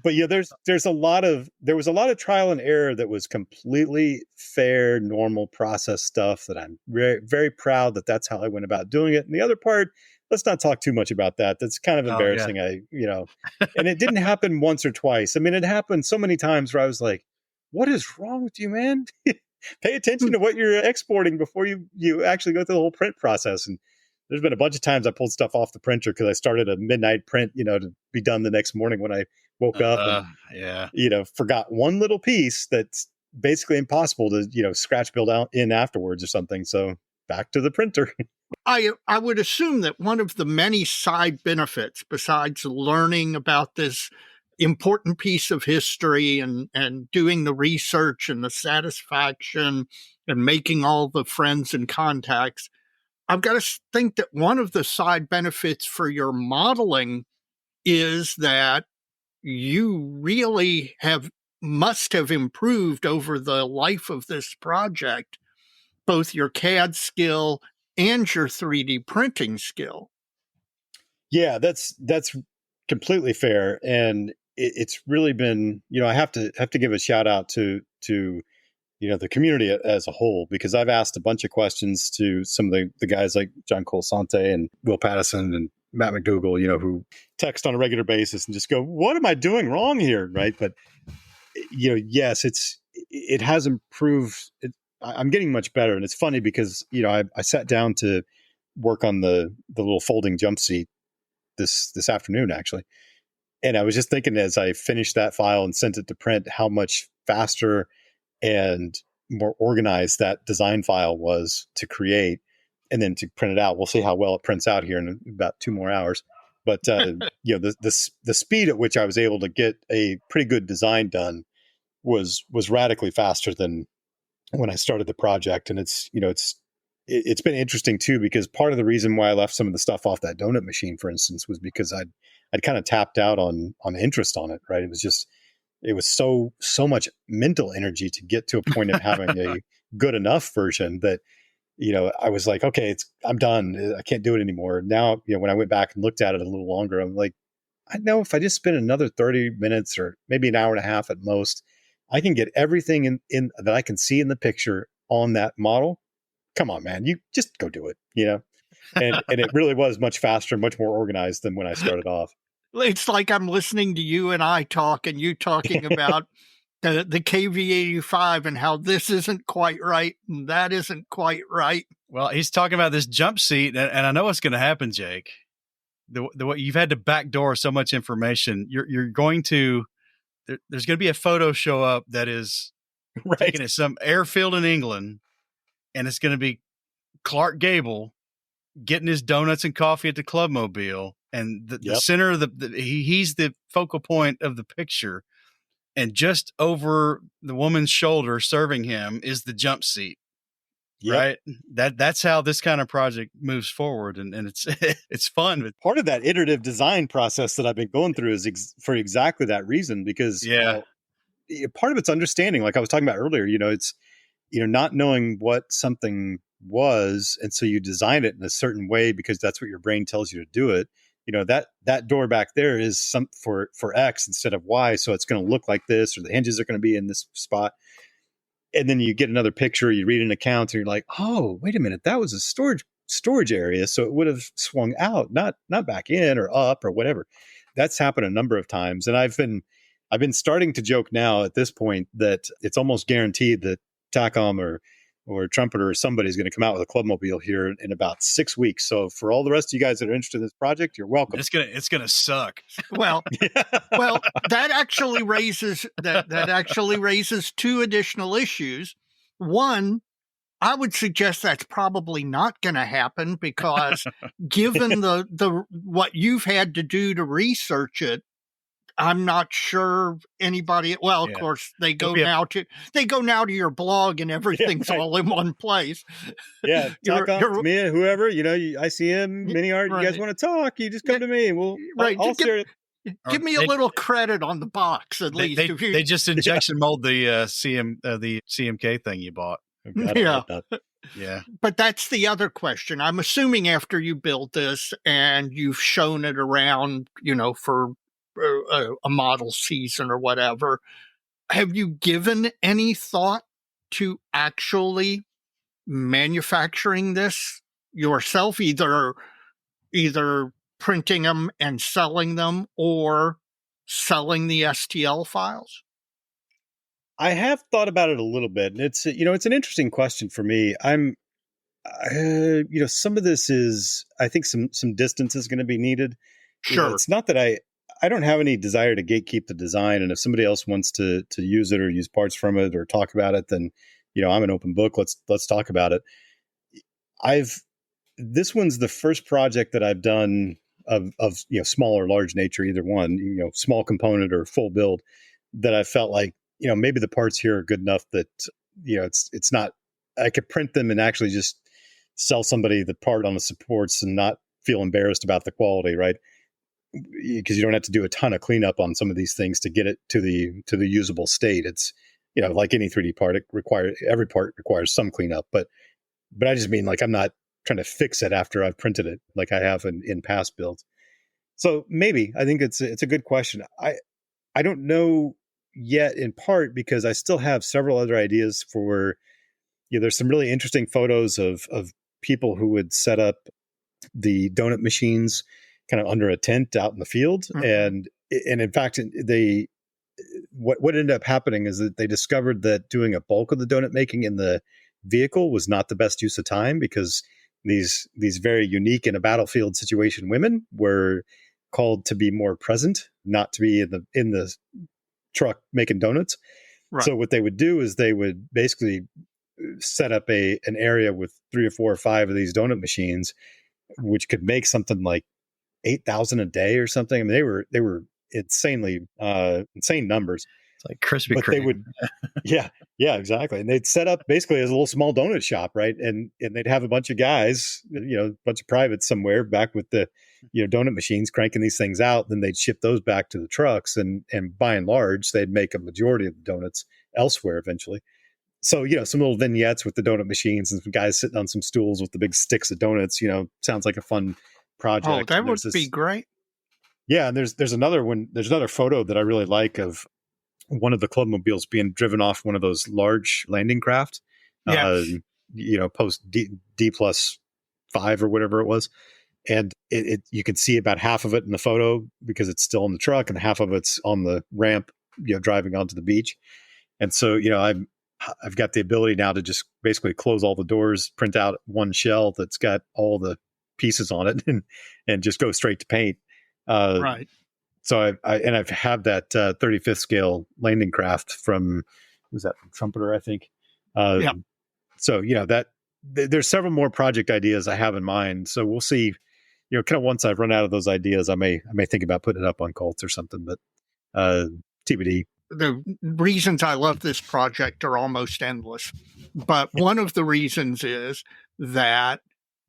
But there was a lot of trial and error that was completely fair, normal process stuff that I'm very, very proud that's how I went about doing it. And the other part, let's not talk too much about that. That's kind of embarrassing. And it didn't happen once or twice. I mean, it happened so many times where I was like, what is wrong with you, man? Pay attention to what you're exporting before you actually go through the whole print process. And there's been a bunch of times I pulled stuff off the printer because I started a midnight print, to be done the next morning when I woke up and, forgot one little piece that's basically impossible to, scratch build out in afterwards or something. So back to the printer. I would assume that one of the many side benefits, besides learning about this important piece of history and doing the research and the satisfaction and making all the friends and contacts, I've got to think that one of the side benefits for your modeling is that you really must have improved over the life of this project, both your CAD skill and your 3D printing skill. Yeah, that's completely fair. And it's really been, I have to give a shout out to the community as a whole, because I've asked a bunch of questions to some of the guys like John Colsante and Will Pattison and Matt McDougall, who text on a regular basis and just go, what am I doing wrong here? Right. But, yes, it has improved. I'm getting much better. And it's funny because, I sat down to work on the little folding jump seat this afternoon, actually. And I was just thinking as I finished that file and sent it to print, how much faster and more organized that design file was to create and then to print it out. We'll see how well it prints out here in about 2 more hours. But, the speed at which I was able to get a pretty good design done was radically faster than when I started the project. And it's been interesting too, because part of the reason why I left some of the stuff off that donut machine, for instance, was because I'd kind of tapped out on interest on it. Right. It was so much mental energy to get to a point of having a good enough version that, I was like, okay, I'm done. I can't do it anymore. Now, when I went back and looked at it a little longer, I'm like, I know if I just spend another 30 minutes or maybe an hour and a half at most, I can get everything in that I can see in the picture on that model. Come on, man, you just go do it, and it really was much faster, much more organized than when I started off. It's like I'm listening to you and I talk, and you talking about the KV85 and how this isn't quite right and that isn't quite right. Well, he's talking about this jump seat, and I know what's going to happen, Jake. the way you've had to backdoor so much information. You're going to there's going to be a photo show up that is taken at some airfield in England, and it's going to be Clark Gable getting his donuts and coffee at the Clubmobile, and the center of he's the focal point of the picture, and just over the woman's shoulder serving him is the jump seat. Right. That's how this kind of project moves forward. And it's, it's fun. But part of that iterative design process that I've been going through is for exactly that reason, because part of it's understanding, like I was talking about earlier, it's, not knowing what something was. And so you design it in a certain way because that's what your brain tells you to do it. That door back there is some for X instead of Y. So it's going to look like this, or the hinges are going to be in this spot. And then you get another picture, you read an account, and you're like, oh, wait a minute, that was a storage area. So it would have swung out, not back in or up or whatever. That's happened a number of times. And I've been starting to joke now at this point that it's almost guaranteed that TACOM or Trumpeter or somebody's going to come out with a Clubmobile here in about 6 weeks. So for all the rest of you guys that are interested in this project, you're welcome. It's gonna suck. Well, that actually raises two additional issues. One, I would suggest that's probably not going to happen because given the what you've had to do to research it, I'm not sure anybody. Well, of course, they go now to your blog and everything's all in one place. Yeah, talk to me, whoever ICM, Mini Art. You guys want to talk? You just come to me. I'll share it. Give me a little credit on the box at least. They just injection mold the CMK thing you bought. Yeah. But that's the other question. I'm assuming after you build this and you've shown it around, for a model season or whatever, have you given any thought to actually manufacturing this yourself, either printing them and selling them or selling the STL files? I have thought about it a little bit, and it's an interesting question for me. Some of this is, I think some distance is going to be needed. Sure. It's not that I don't have any desire to gatekeep the design, and if somebody else wants to use it or use parts from it or talk about it, then I'm an open book. Let's talk about it. This one's the first project that I've done of small or large nature, either one, small component or full build, that I felt like maybe the parts here are good enough that it's not. I could print them and actually just sell somebody the part on the supports and not feel embarrassed about the quality, right? Because you don't have to do a ton of cleanup on some of these things to get it to the usable state. It's like any 3D part, every part requires some cleanup, but I just mean, like, I'm not trying to fix it after I've printed it like I have in past builds. So maybe I think it's a good question. I don't know yet, in part because I still have several other ideas for. There's some really interesting photos of people who would set up the donut machines kind of under a tent out in the field. Mm-hmm. And in fact, what ended up happening is that they discovered that doing a bulk of the donut making in the vehicle was not the best use of time, because these very unique in a battlefield situation women were called to be more present, not to be in the truck making donuts. Right. So what they would do is they would basically set up an area with 3 or 4 or 5 of these donut machines, which could make something like 8,000 a day or something. I mean, they were insanely insane numbers. It's like Krispy Kreme. They would, yeah, exactly. And they'd set up basically as a little small donut shop, right? And they'd have a bunch of guys, a bunch of privates somewhere back with the donut machines cranking these things out. Then they'd ship those back to the trucks, and by and large, they'd make a majority of the donuts elsewhere eventually. So, some little vignettes with the donut machines and some guys sitting on some stools with the big sticks of donuts, sounds like a fun project. Oh, that would be great. Yeah. And there's another one. There's another photo that I really like of one of the Clubmobiles being driven off one of those large landing craft, yes. Post D+5 or whatever it was. And you can see about half of it in the photo because it's still in the truck, and half of it's on the ramp, driving onto the beach. And so, I've got the ability now to just basically close all the doors, print out one shell that's got all the pieces on it and just go straight to paint. Right. So I've had that 35th scale landing craft from, was that from Trumpeter, I think. Yeah. So, there's several more project ideas I have in mind. So we'll see, kind of once I've run out of those ideas, I may think about putting it up on Cults or something, but TBD. The reasons I love this project are almost endless. But one of the reasons is that,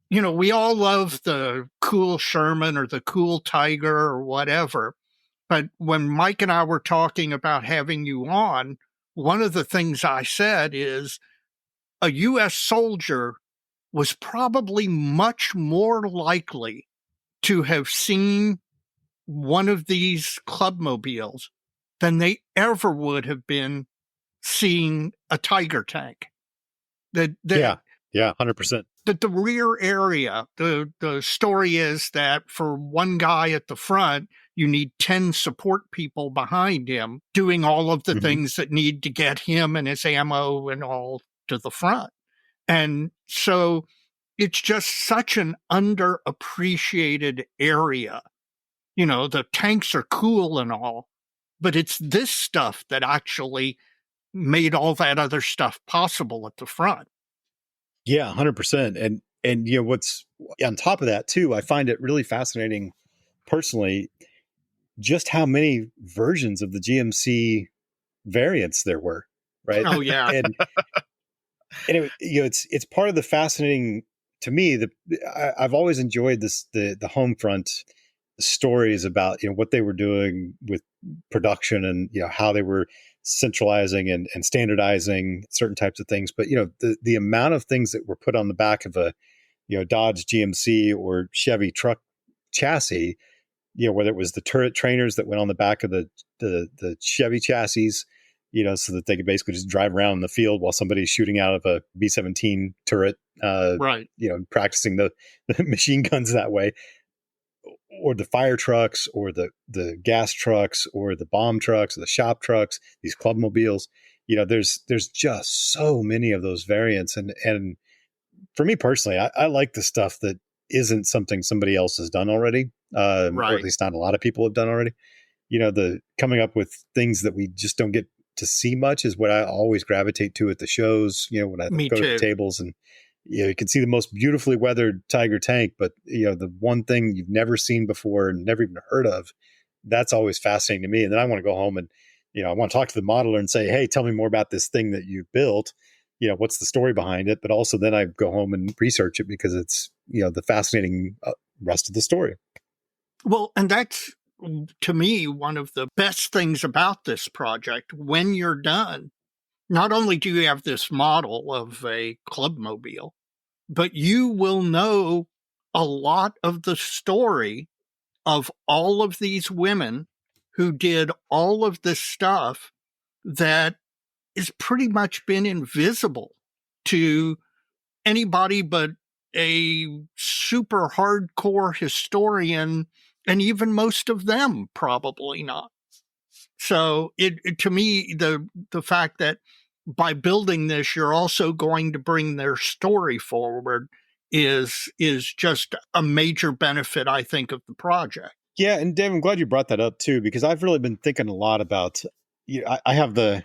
we all love the cool Sherman or the cool Tiger or whatever. But when Mike and I were talking about having you on, one of the things I said is a U.S. soldier was probably much more likely to have seen one of these Clubmobiles than they ever would have been seeing a Tiger tank. Yeah, 100%. The rear area, the story is that for one guy at the front, you need 10 support people behind him doing all of the things that need to get him and his ammo and all to the front. And so it's just such an underappreciated area. The tanks are cool and all, but it's this stuff that actually made all that other stuff possible at the front. Yeah, 100%. And what's on top of that too, I find it really fascinating personally, just how many versions of the GMC variants there were, right? Oh yeah. And anyway, it's part of the fascinating to me. I've always enjoyed the home front stories about what they were doing with production and how they were centralizing and standardizing certain types of things. But the amount of things that were put on the back of a Dodge GMC or Chevy truck chassis, whether it was the turret trainers that went on the back of the Chevy chassis, so that they could basically just drive around in the field while somebody's shooting out of a B-17 turret, right? Practicing the machine guns that way. Or the fire trucks, or the gas trucks, or the bomb trucks, or the shop trucks, these Clubmobiles. There's just so many of those variants, and for me personally, I like the stuff that isn't something somebody else has done already, right. Or at least not a lot of people have done already. The coming up with things that we just don't get to see much is what I always gravitate to at the shows. When I go to the tables and. You can see the most beautifully weathered Tiger tank, but the one thing you've never seen before and never even heard of, that's always fascinating to me. And then I want to go home and, I want to talk to the modeler and say, hey, tell me more about this thing that you built. What's the story behind it? But also then I go home and research it because it's, the fascinating rest of the story. Well, and that's, to me, one of the best things about this project. When you're done, not only do you have this model of a Clubmobile, but you will know a lot of the story of all of these women who did all of this stuff that is pretty much been invisible to anybody but a super hardcore historian, and even most of them probably not. So it to me, the fact that by building this, you're also going to bring their story forward is just a major benefit, I think, of the project. Yeah, and Dave, I'm glad you brought that up too, because I've really been thinking a lot about. I have the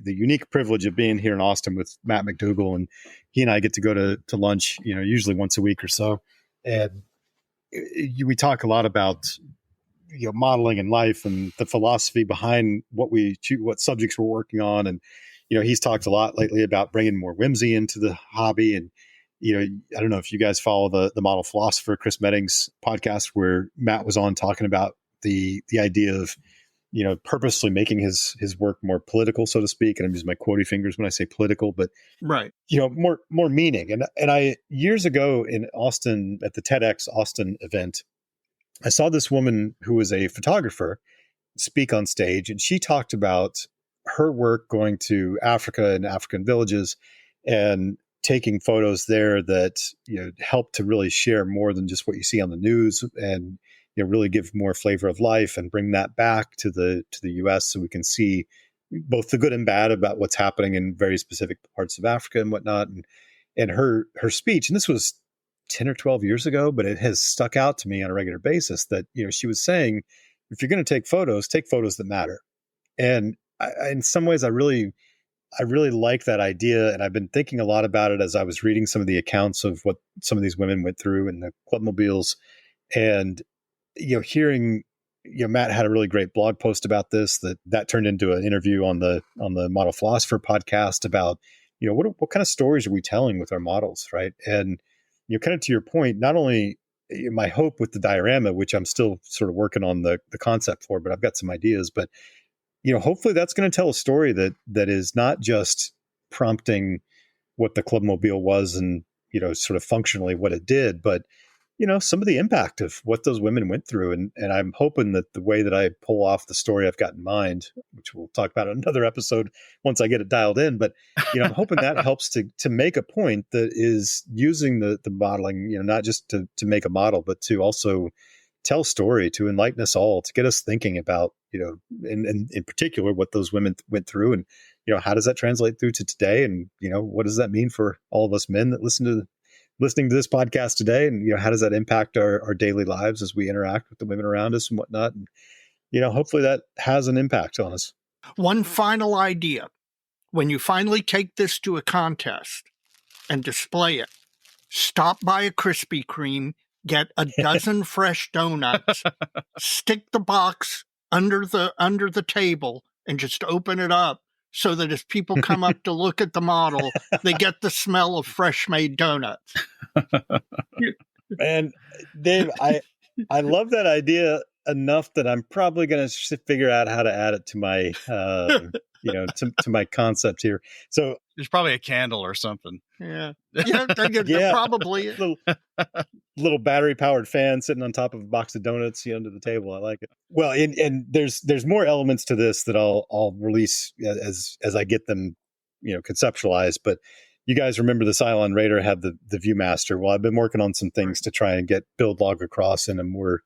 unique privilege of being here in Austin with Matt McDougall, and he and I get to go to lunch, usually once a week or so, and we talk a lot about modeling in life and the philosophy behind what subjects we're working on. And, he's talked a lot lately about bringing more whimsy into the hobby. And, I don't know if you guys follow the model philosopher, Chris Medding's podcast, where Matt was on talking about the idea of, purposely making his work more political, so to speak. And I'm using my quotey fingers when I say political, but right. More meaning. And I, years ago in Austin at the TEDx Austin event, I saw this woman who was a photographer speak on stage, and she talked about her work going to Africa and African villages and taking photos there that help to really share more than just what you see on the news, and really give more flavor of life and bring that back to the US so we can see both the good and bad about what's happening in very specific parts of Africa and whatnot. And her speech, and this was 10 or 12 years ago, but it has stuck out to me on a regular basis that, she was saying, if you're going to take photos that matter. And in some ways, I really like that idea. And I've been thinking a lot about it as I was reading some of the accounts of what some of these women went through in the Clubmobiles, and, hearing, Matt had a really great blog post about this that turned into an interview on the Model Philosopher podcast about, what kind of stories are we telling with our models, right? And, kind of to your point, not only my hope with the diorama, which I'm still sort of working on the concept for, but I've got some ideas, but, hopefully that's going to tell a story that is not just prompting what the Clubmobile was and, sort of functionally what it did, but, some of the impact of what those women went through. And I'm hoping that the way that I pull off the story I've got in mind, which we'll talk about in another episode once I get it dialed in, but, I'm hoping that helps to make a point that is using the modeling, not just to make a model, but to also tell story, to enlighten us all, to get us thinking about, in particular, what those women went through, and, how does that translate through to today? And, what does that mean for all of us men that listening to this podcast today? And, how does that impact our daily lives as we interact with the women around us and whatnot? And, hopefully that has an impact on us. One final idea. When you finally take this to a contest and display it, stop by a Krispy Kreme, get a dozen fresh donuts, stick the box under the table, and just open it up so that as people come up to look at the model, they get the smell of fresh made donuts. And Dave, I love that idea enough that I'm probably going to figure out how to add it to my, to my concept here. So there's probably a candle or something. Yeah. Yeah. Probably little battery powered fan sitting on top of a box of donuts under the table. I like it. Well, and there's more elements to this that I'll release as I get them, conceptualized. But you guys remember the Cylon Raider had the Viewmaster. Well, I've been working on some things to try and get build log across in a more,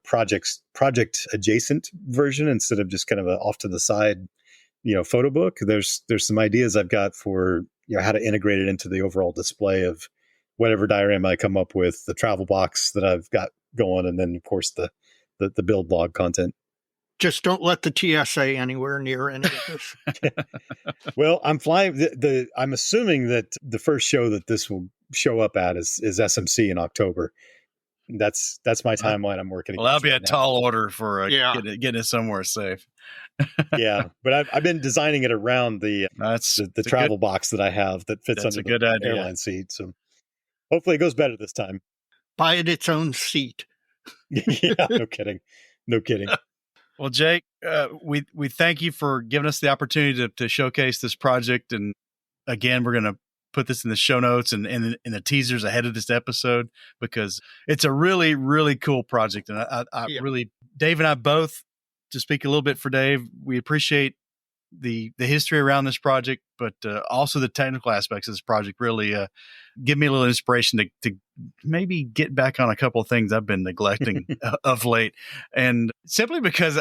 project adjacent version instead of just kind of a off to the side, photo book. There's some ideas I've got for, how to integrate it into the overall display of whatever diorama I come up with, the travel box that I've got going, and then of course the build log content. Just don't let the TSA anywhere near any of this. Well, I'm flying. I'm assuming that the first show that this will show up at is SMC in October. That's my timeline I'm working. Well, that'll be a tall order for getting it somewhere safe. Yeah, but I've been designing it around the travel box that I have that fits under the airline seat. So hopefully it goes better this time. Buy it its own seat. Yeah, no kidding. Well, Jake, we thank you for giving us the opportunity to showcase this project. And again, we're going to put this in the show notes and in the teasers ahead of this episode, because it's a really, really cool project. And I really, Dave and I both, to speak a little bit for Dave, we appreciate the history around this project, but also the technical aspects of this project really give me a little inspiration to maybe get back on a couple of things I've been neglecting of late. And simply because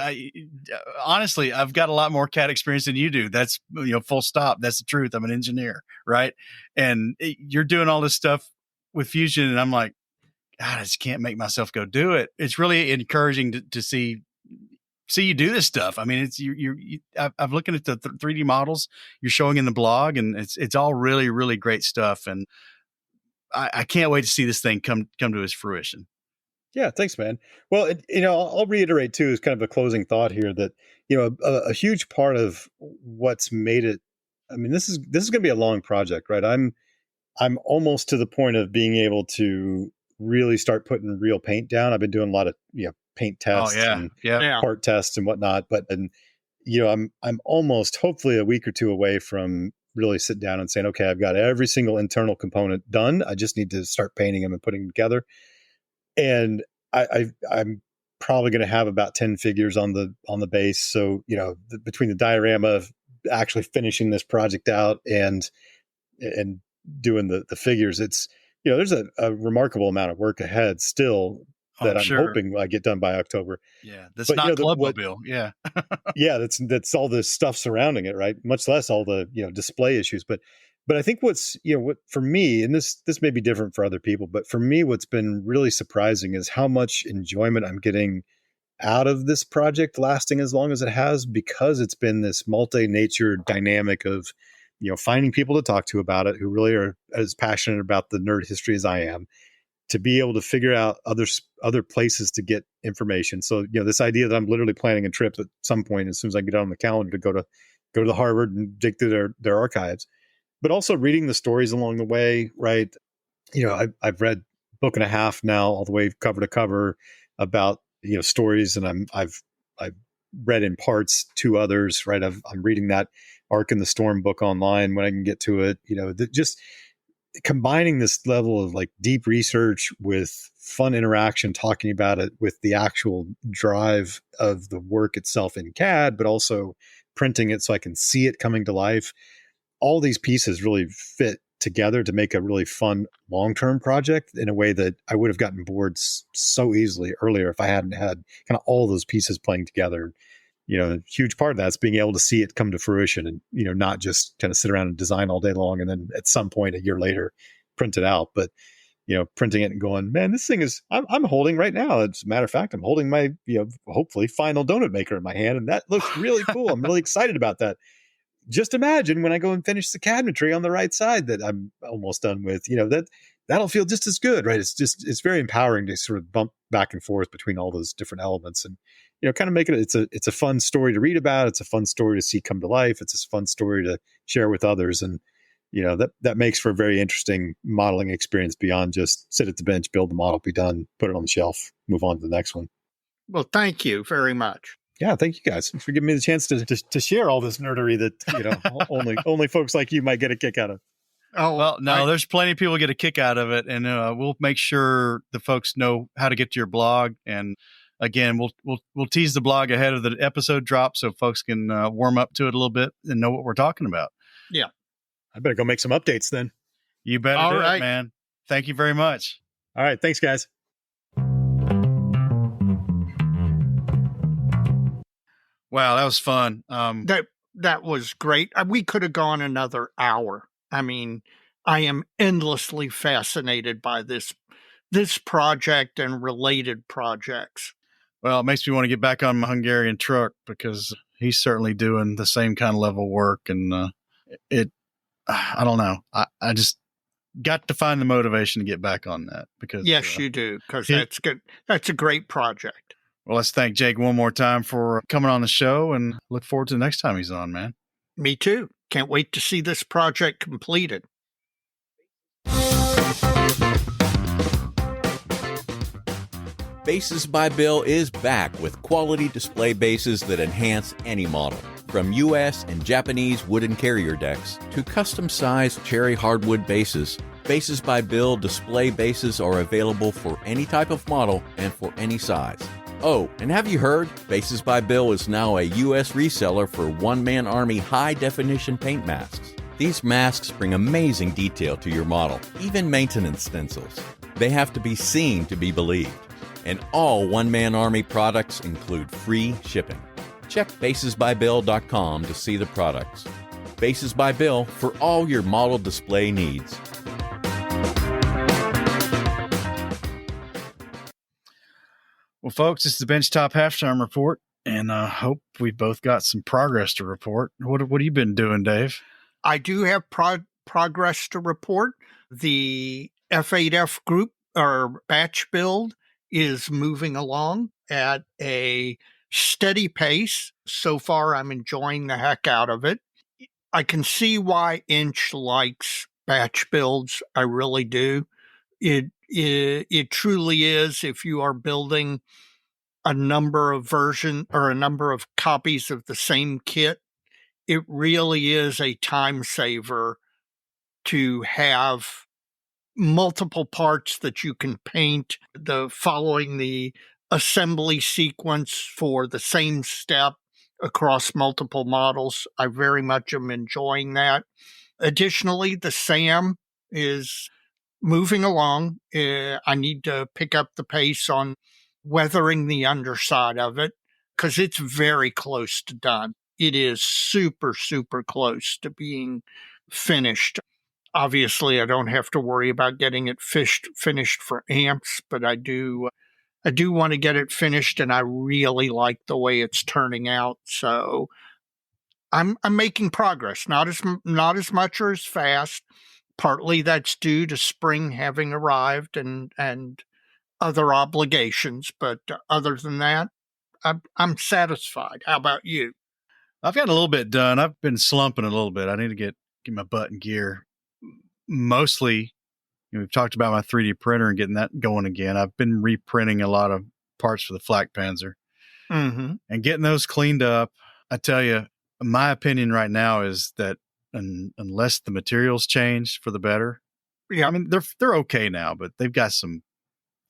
honestly, I've got a lot more CAD experience than you do. That's, full stop. That's the truth. I'm an engineer, right? And you're doing all this stuff with Fusion, and I'm like, God, I just can't make myself go do it. It's really encouraging to see you do this stuff. I mean, it's I'm looking at the 3D models you're showing in the blog, and it's all really, really great stuff. And I can't wait to see this thing come to its fruition. Yeah, thanks, man. Well, I'll reiterate too, as kind of a closing thought here, that a huge part of what's made it. I mean, this is going to be a long project, right? I'm almost to the point of being able to really start putting real paint down. I've been doing a lot of paint tests and part tests and whatnot, but I'm almost hopefully a week or two away from really sit down and saying, okay, I've got every single internal component done. I just need to start painting them and putting them together. And I'm probably going to have about 10 figures on the base. So, between the diorama of actually finishing this project out and doing the figures, it's, there's a remarkable amount of work ahead still that I'm hoping I get done by October. Yeah. That's not Clubmobile. Yeah. Yeah. That's all the stuff surrounding it, right? Much less all the, display issues. But But I think what's, what for me, and this may be different for other people, but for me, what's been really surprising is how much enjoyment I'm getting out of this project lasting as long as it has, because it's been this multi-nature dynamic of, finding people to talk to about it who really are as passionate about the nerd history as I am, to be able to figure out other places to get information. So, this idea that I'm literally planning a trip at some point, as soon as I get on the calendar, to go to Harvard and dig through their archives, but also reading the stories along the way, right? I've read book and a half now, all the way cover to cover, about stories, and I've read in parts 2 others, right? I'm reading that Ark in the Storm book online when I can get to it. Just combining this level of like deep research with fun interaction, talking about it with the actual drive of the work itself in CAD, but also printing it so I can see it coming to life. All these pieces really fit together to make a really fun long-term project in a way that I would have gotten bored so easily earlier if I hadn't had kind of all those pieces playing together. A huge part of that's being able to see it come to fruition, and, not just kind of sit around and design all day long and then at some point a year later print it out, but, printing it and going, man, this thing is, I'm holding right now. As a matter of fact, I'm holding my, hopefully final donut maker in my hand. And that looks really cool. I'm really excited about that. Just imagine when I go and finish the cabinetry on the right side that I'm almost done with, that'll feel just as good, right? It's very empowering to sort of bump back and forth between all those different elements, and, kind of make it, it's a fun story to read about. It's a fun story to see come to life. It's a fun story to share with others. And, that makes for a very interesting modeling experience beyond just sit at the bench, build the model, be done, put it on the shelf, move on to the next one. Well, thank you very much. Yeah, thank you guys for giving me the chance to share all this nerdery that only folks like you might get a kick out of. Oh well, no, there's plenty of people get a kick out of it, and we'll make sure the folks know how to get to your blog. And again, we'll tease the blog ahead of the episode drop so folks can warm up to it a little bit and know what we're talking about. Yeah, I better go make some updates then. You better do it, man. Thank you very much. All right, thanks, guys. Wow, that was fun. That was great. We could have gone another hour. I mean, I am endlessly fascinated by this project and related projects. Well, it makes me want to get back on my Hungarian truck, because he's certainly doing the same kind of level work. And I don't know. I just got to find the motivation to get back on that, because yes, you do, because that's good. That's a great project. Well, let's thank Jake one more time for coming on the show, and look forward to the next time he's on, man. Me too. Can't wait to see this project completed. Bases by Bill is back with quality display bases that enhance any model. From U.S. and Japanese wooden carrier decks to custom-sized cherry hardwood bases, Bases by Bill display bases are available for any type of model and for any size. Oh, and have you heard? Bases by Bill is now a U.S. reseller for one-man army high-definition paint masks. These masks bring amazing detail to your model, even maintenance stencils. They have to be seen to be believed. And all one-man army products include free shipping. Check basesbybill.com to see the products. Bases by Bill for all your model display needs. Well, folks, this is the Benchtop Halftime Report, and I hope we both got some progress to report. What have you been doing, Dave? I do have progress to report. The F8F group, or batch build, is moving along at a steady pace. So far, I'm enjoying the heck out of it. I can see why Inch likes batch builds. I really do. It truly is, if you are building a number of versions or a number of copies of the same kit, it really is a time saver to have multiple parts that you can paint, following the assembly sequence for the same step across multiple models. I very much am enjoying that. Additionally, the SAM is moving along. I need to pick up the pace on weathering the underside of it, because it's very close to done. It is super, super close to being finished. Obviously, I don't have to worry about getting it finished for amps, but I do want to get it finished, and I really like the way it's turning out. So I'm making progress, not as much or as fast. Partly that's due to spring having arrived and other obligations, but other than that, I'm satisfied. How about you? I've got a little bit done. I've been slumping a little bit. I need to get my butt in gear. Mostly, we've talked about my 3D printer and getting that going again. I've been reprinting a lot of parts for the Flak Panzer and getting those cleaned up. I tell you, my opinion right now is that unless the materials change for the better, yeah, I mean they're okay now, but they've got some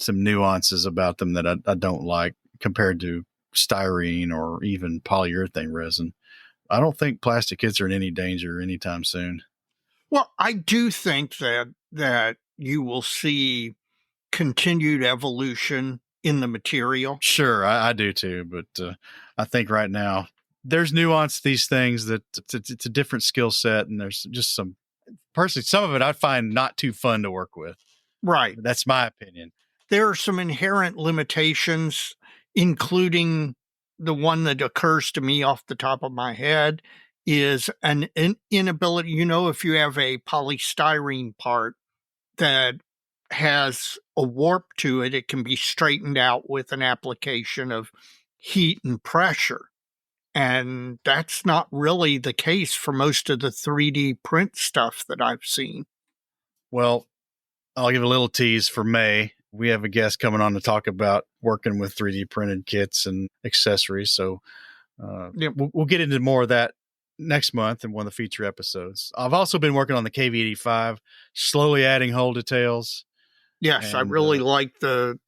nuances about them that I don't like compared to styrene or even polyurethane resin. I don't think plastic kits are in any danger anytime soon. Well, I do think that you will see continued evolution in the material. Sure, I do too, but I think right now there's nuance to these things that it's a different skill set, and there's just some of it I find not too fun to work with. Right. That's my opinion. There are some inherent limitations, including the one that occurs to me off the top of my head is an inability. If you have a polystyrene part that has a warp to it, it can be straightened out with an application of heat and pressure. And that's not really the case for most of the 3D print stuff that I've seen. Well, I'll give a little tease for May. We have a guest coming on to talk about working with 3D printed kits and accessories. So we'll get into more of that next month in one of the feature episodes. I've also been working on the KV85, slowly adding hull details. Yes, I really like the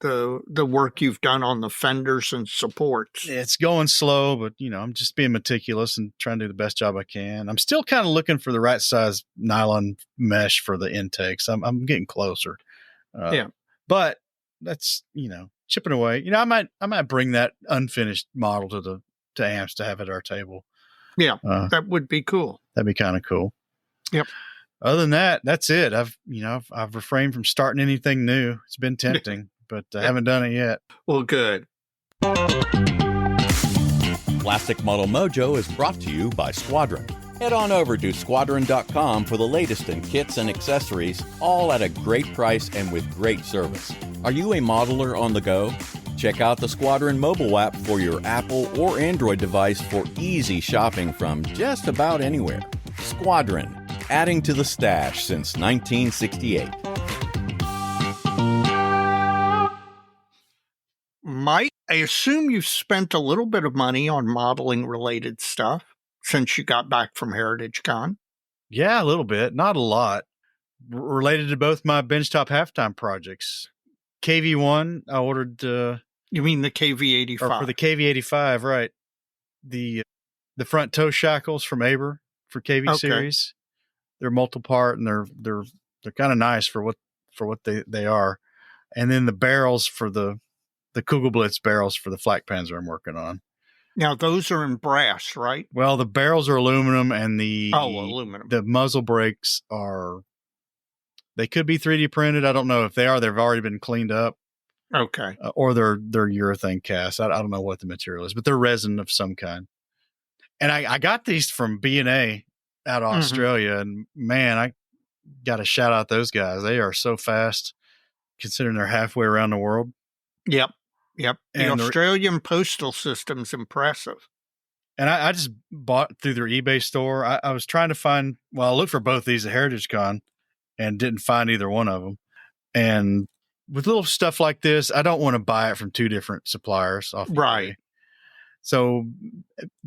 work you've done on the fenders and supports. It's going slow, but I'm just being meticulous and trying to do the best job I can. I'm still kind of looking for the right size nylon mesh for the intakes. I'm getting closer. But that's chipping away. I might bring that unfinished model to amps to have at our table. Yeah, that would be cool. That'd be kind of cool. Yep. Other than that, that's it. I've refrained from starting anything new. It's been tempting, but I haven't done it yet. Well, good. Plastic Model Mojo is brought to you by Squadron. Head on over to squadron.com for the latest in kits and accessories, all at a great price and with great service. Are you a modeler on the go? Check out the Squadron mobile app for your Apple or Android device for easy shopping from just about anywhere. Squadron, adding to the stash since 1968. Mike, I assume you've spent a little bit of money on modeling related stuff since you got back from Heritage Con. Yeah, a little bit, not a lot. Related to both my benchtop halftime projects. KV1, I ordered. You mean the KV85? Or for the KV85, right? The front toe shackles from Aber for KV series. They're multi-part and they're kind of nice for what they are. And then the barrels for the Kugelblitz barrels for the Flak Panzer I'm working on. Now those are in brass, right? Well, the barrels are aluminum and aluminum. The muzzle brakes they could be 3D printed. I don't know if they are. They've already been cleaned up. Okay. Or they're urethane cast. I don't know what the material is, but they're resin of some kind. And I got these from B&A out of Australia, and man, I got to shout out those guys. They are so fast, considering they're halfway around the world. Yep. The Australian postal system's impressive. And I just bought through their eBay store. I was trying to find, I looked for both these at Heritage Con and didn't find either one of them. And with little stuff like this, I don't want to buy it from two different suppliers off right. eBay. So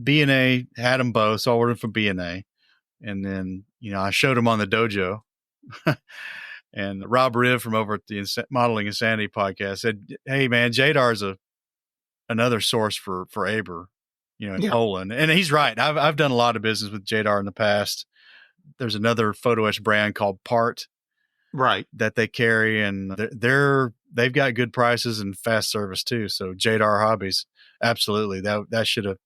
B&A had them both, so I ordered from B&A. And then, I showed them on the dojo. And Rob Riv from over at the Modeling Insanity podcast said, "Hey man, Jadar's another source for Aber, in Poland." And he's right. I've done a lot of business with Jadar in the past. There's another photo etch brand called Part, right, that they carry, and they've got good prices and fast service too. So Jadar Hobbies, absolutely. That should have.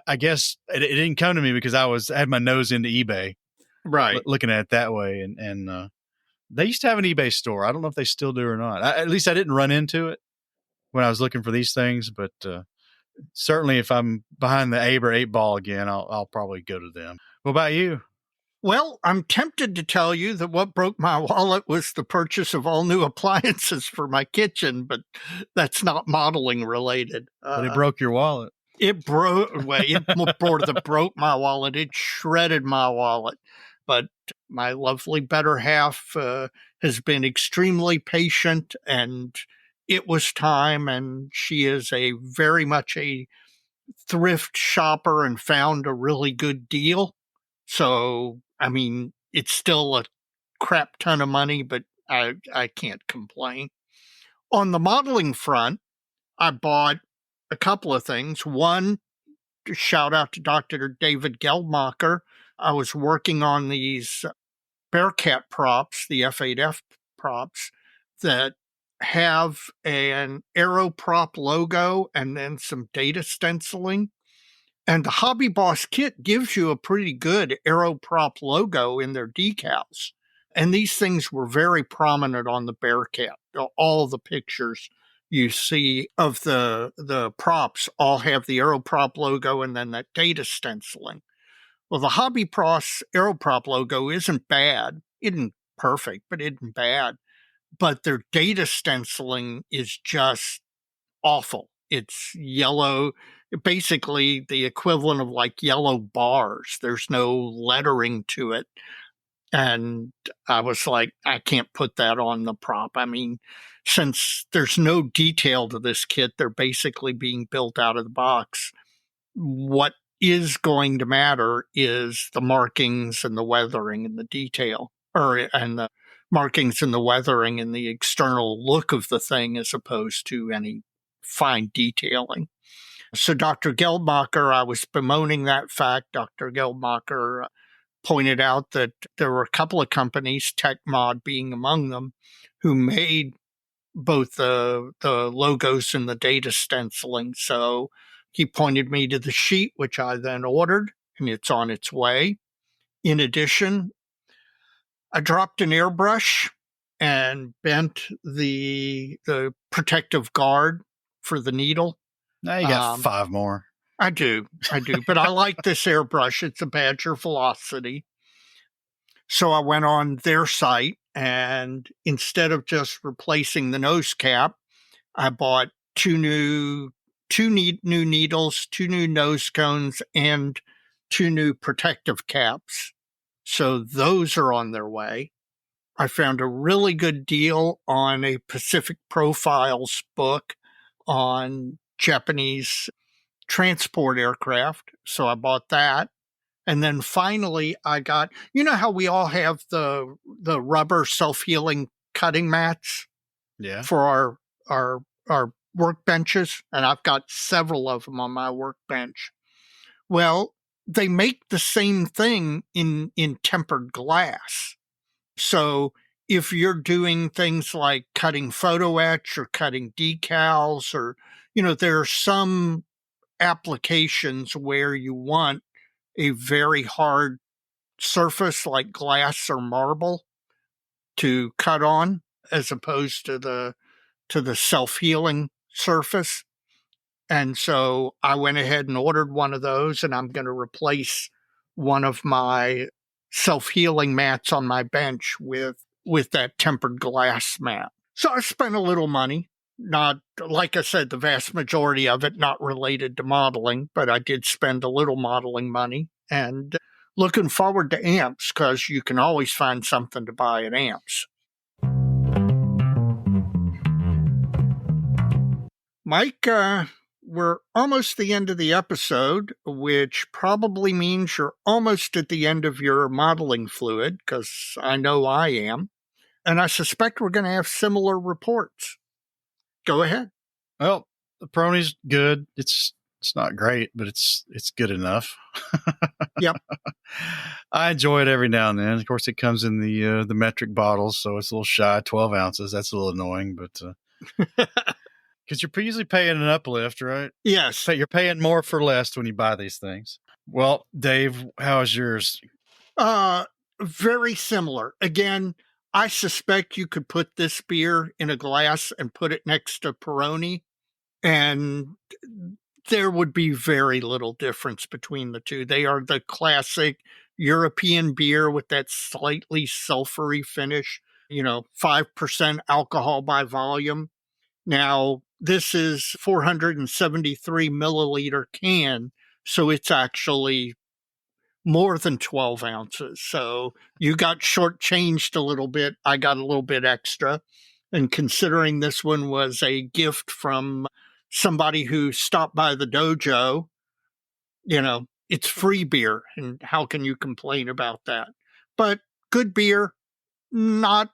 I guess it didn't come to me because I had my nose into eBay. Right. looking at it that way. And they used to have an eBay store. I don't know if they still do or not. At least I didn't run into it when I was looking for these things, but certainly if I'm behind the Aber 8-ball again, I'll probably go to them. What about you? Well, I'm tempted to tell you that what broke my wallet was the purchase of all new appliances for my kitchen, but that's not modeling related. But it broke your wallet. It broke my wallet. It shredded my wallet. But my lovely better half has been extremely patient, and it was time. And she is very much a thrift shopper and found a really good deal. So, I mean, it's still a crap ton of money, but I can't complain. On the modeling front, I bought a couple of things. One, shout out to Dr. David Geldmacher. I was working on these Bearcat props, the F8F props, that have an Aero Prop logo and then some data stenciling. And the Hobby Boss kit gives you a pretty good Aero Prop logo in their decals. And these things were very prominent on the Bearcat. All the pictures you see of the props all have the Aero Prop logo and then that data stenciling. Well, the Hobby Boss Aero Prop logo isn't bad. It isn't perfect, but it isn't bad. But their data stenciling is just awful. It's yellow, basically the equivalent of like yellow bars. There's no lettering to it. And I was like, I can't put that on the prop. I mean, since there's no detail to this kit, they're basically being built out of the box. What is going to matter is the markings and the weathering and the detail, and the markings and the weathering and the external look of the thing as opposed to any fine detailing. So Dr. Geldmacher, I was bemoaning that fact. Dr. Geldmacher pointed out that there were a couple of companies, TechMod being among them, who made both the logos and the data stenciling. So he pointed me to the sheet, which I then ordered, and it's on its way. In addition, I dropped an airbrush and bent the protective guard for the needle. Now you got 5 more. I do. But I like this airbrush. It's a Badger Velocity. So I went on their site, and instead of just replacing the nose cap, I bought 2 new needles, 2 new nose cones, and 2 new protective caps. So those are on their way. I found a really good deal on a Pacific Profiles book on Japanese transport aircraft. So I bought that. And then finally I got, you know how we all have the rubber self-healing cutting mats for our workbenches, and I've got several of them on my workbench. Well, they make the same thing in tempered glass. So if you're doing things like cutting photo etch or cutting decals, or, there are some applications where you want a very hard surface like glass or marble to cut on, as opposed to the self-healing surface. And so I went ahead and ordered one of those, and I'm going to replace one of my self-healing mats on my bench with that tempered glass mat. So I spent a little money, not, like I said, the vast majority of it not related to modeling, but I did spend a little modeling money, and looking forward to amps, because you can always find something to buy at amps. Mike, we're almost the end of the episode, which probably means you're almost at the end of your modeling fluid, because I know I am. And I suspect we're going to have similar reports. Go ahead. Well, the Prony's good. It's not great, but it's good enough. Yep. I enjoy it every now and then. Of course, it comes in the metric bottles, so it's a little shy, 12 ounces. That's a little annoying, but because you're usually paying an uplift, right? Yes. But you're paying more for less when you buy these things. Well, Dave, how is yours? Very similar. Again, I suspect you could put this beer in a glass and put it next to Peroni, and there would be very little difference between the two. They are the classic European beer with that slightly sulfury finish, 5% alcohol by volume. Now, this is 473 milliliter can, so it's actually more than 12 ounces. So you got shortchanged a little bit. I got a little bit extra. And considering this one was a gift from somebody who stopped by the dojo, it's free beer. And how can you complain about that? But good beer, not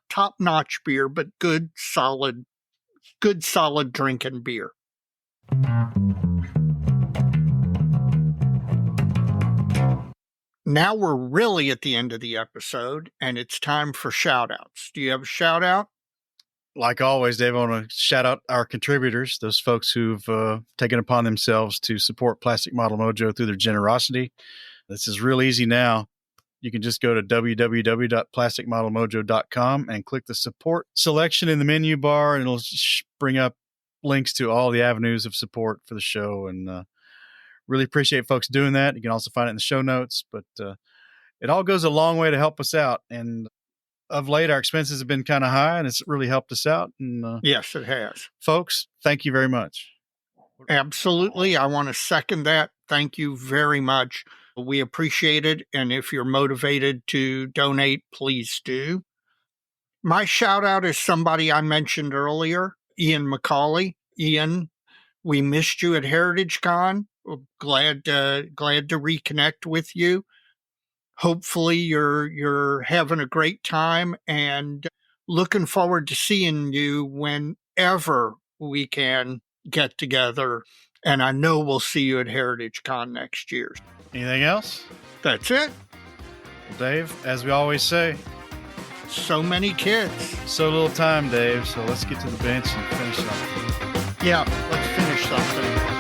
top-notch beer, but good solid drinking beer. Now we're really at the end of the episode, and it's time for shout-outs. Do you have a shout-out? Like always, Dave, I want to shout out our contributors, those folks who've taken upon themselves to support Plastic Model Mojo through their generosity. This is real easy now. You can just go to www.plasticmodelmojo.com and click the support selection in the menu bar, and it'll bring up links to all the avenues of support for the show. And really appreciate folks doing that. You can also find it in the show notes, but it all goes a long way to help us out. And of late, our expenses have been kind of high, and it's really helped us out. And yes, it has. Folks, thank you very much. Absolutely. I want to second that. Thank you very much. We appreciate it. And if you're motivated to donate, please do. My shout out is somebody I mentioned earlier, Ian McCauley. Ian, we missed you at Heritage Con. We're glad to reconnect with you. Hopefully you're having a great time, and looking forward to seeing you whenever we can get together. And I know we'll see you at Heritage Con next year. Anything else? That's it. Well, Dave, as we always say, so many kids. So little time, Dave. So let's get to the bench and finish something. Yeah, let's finish something.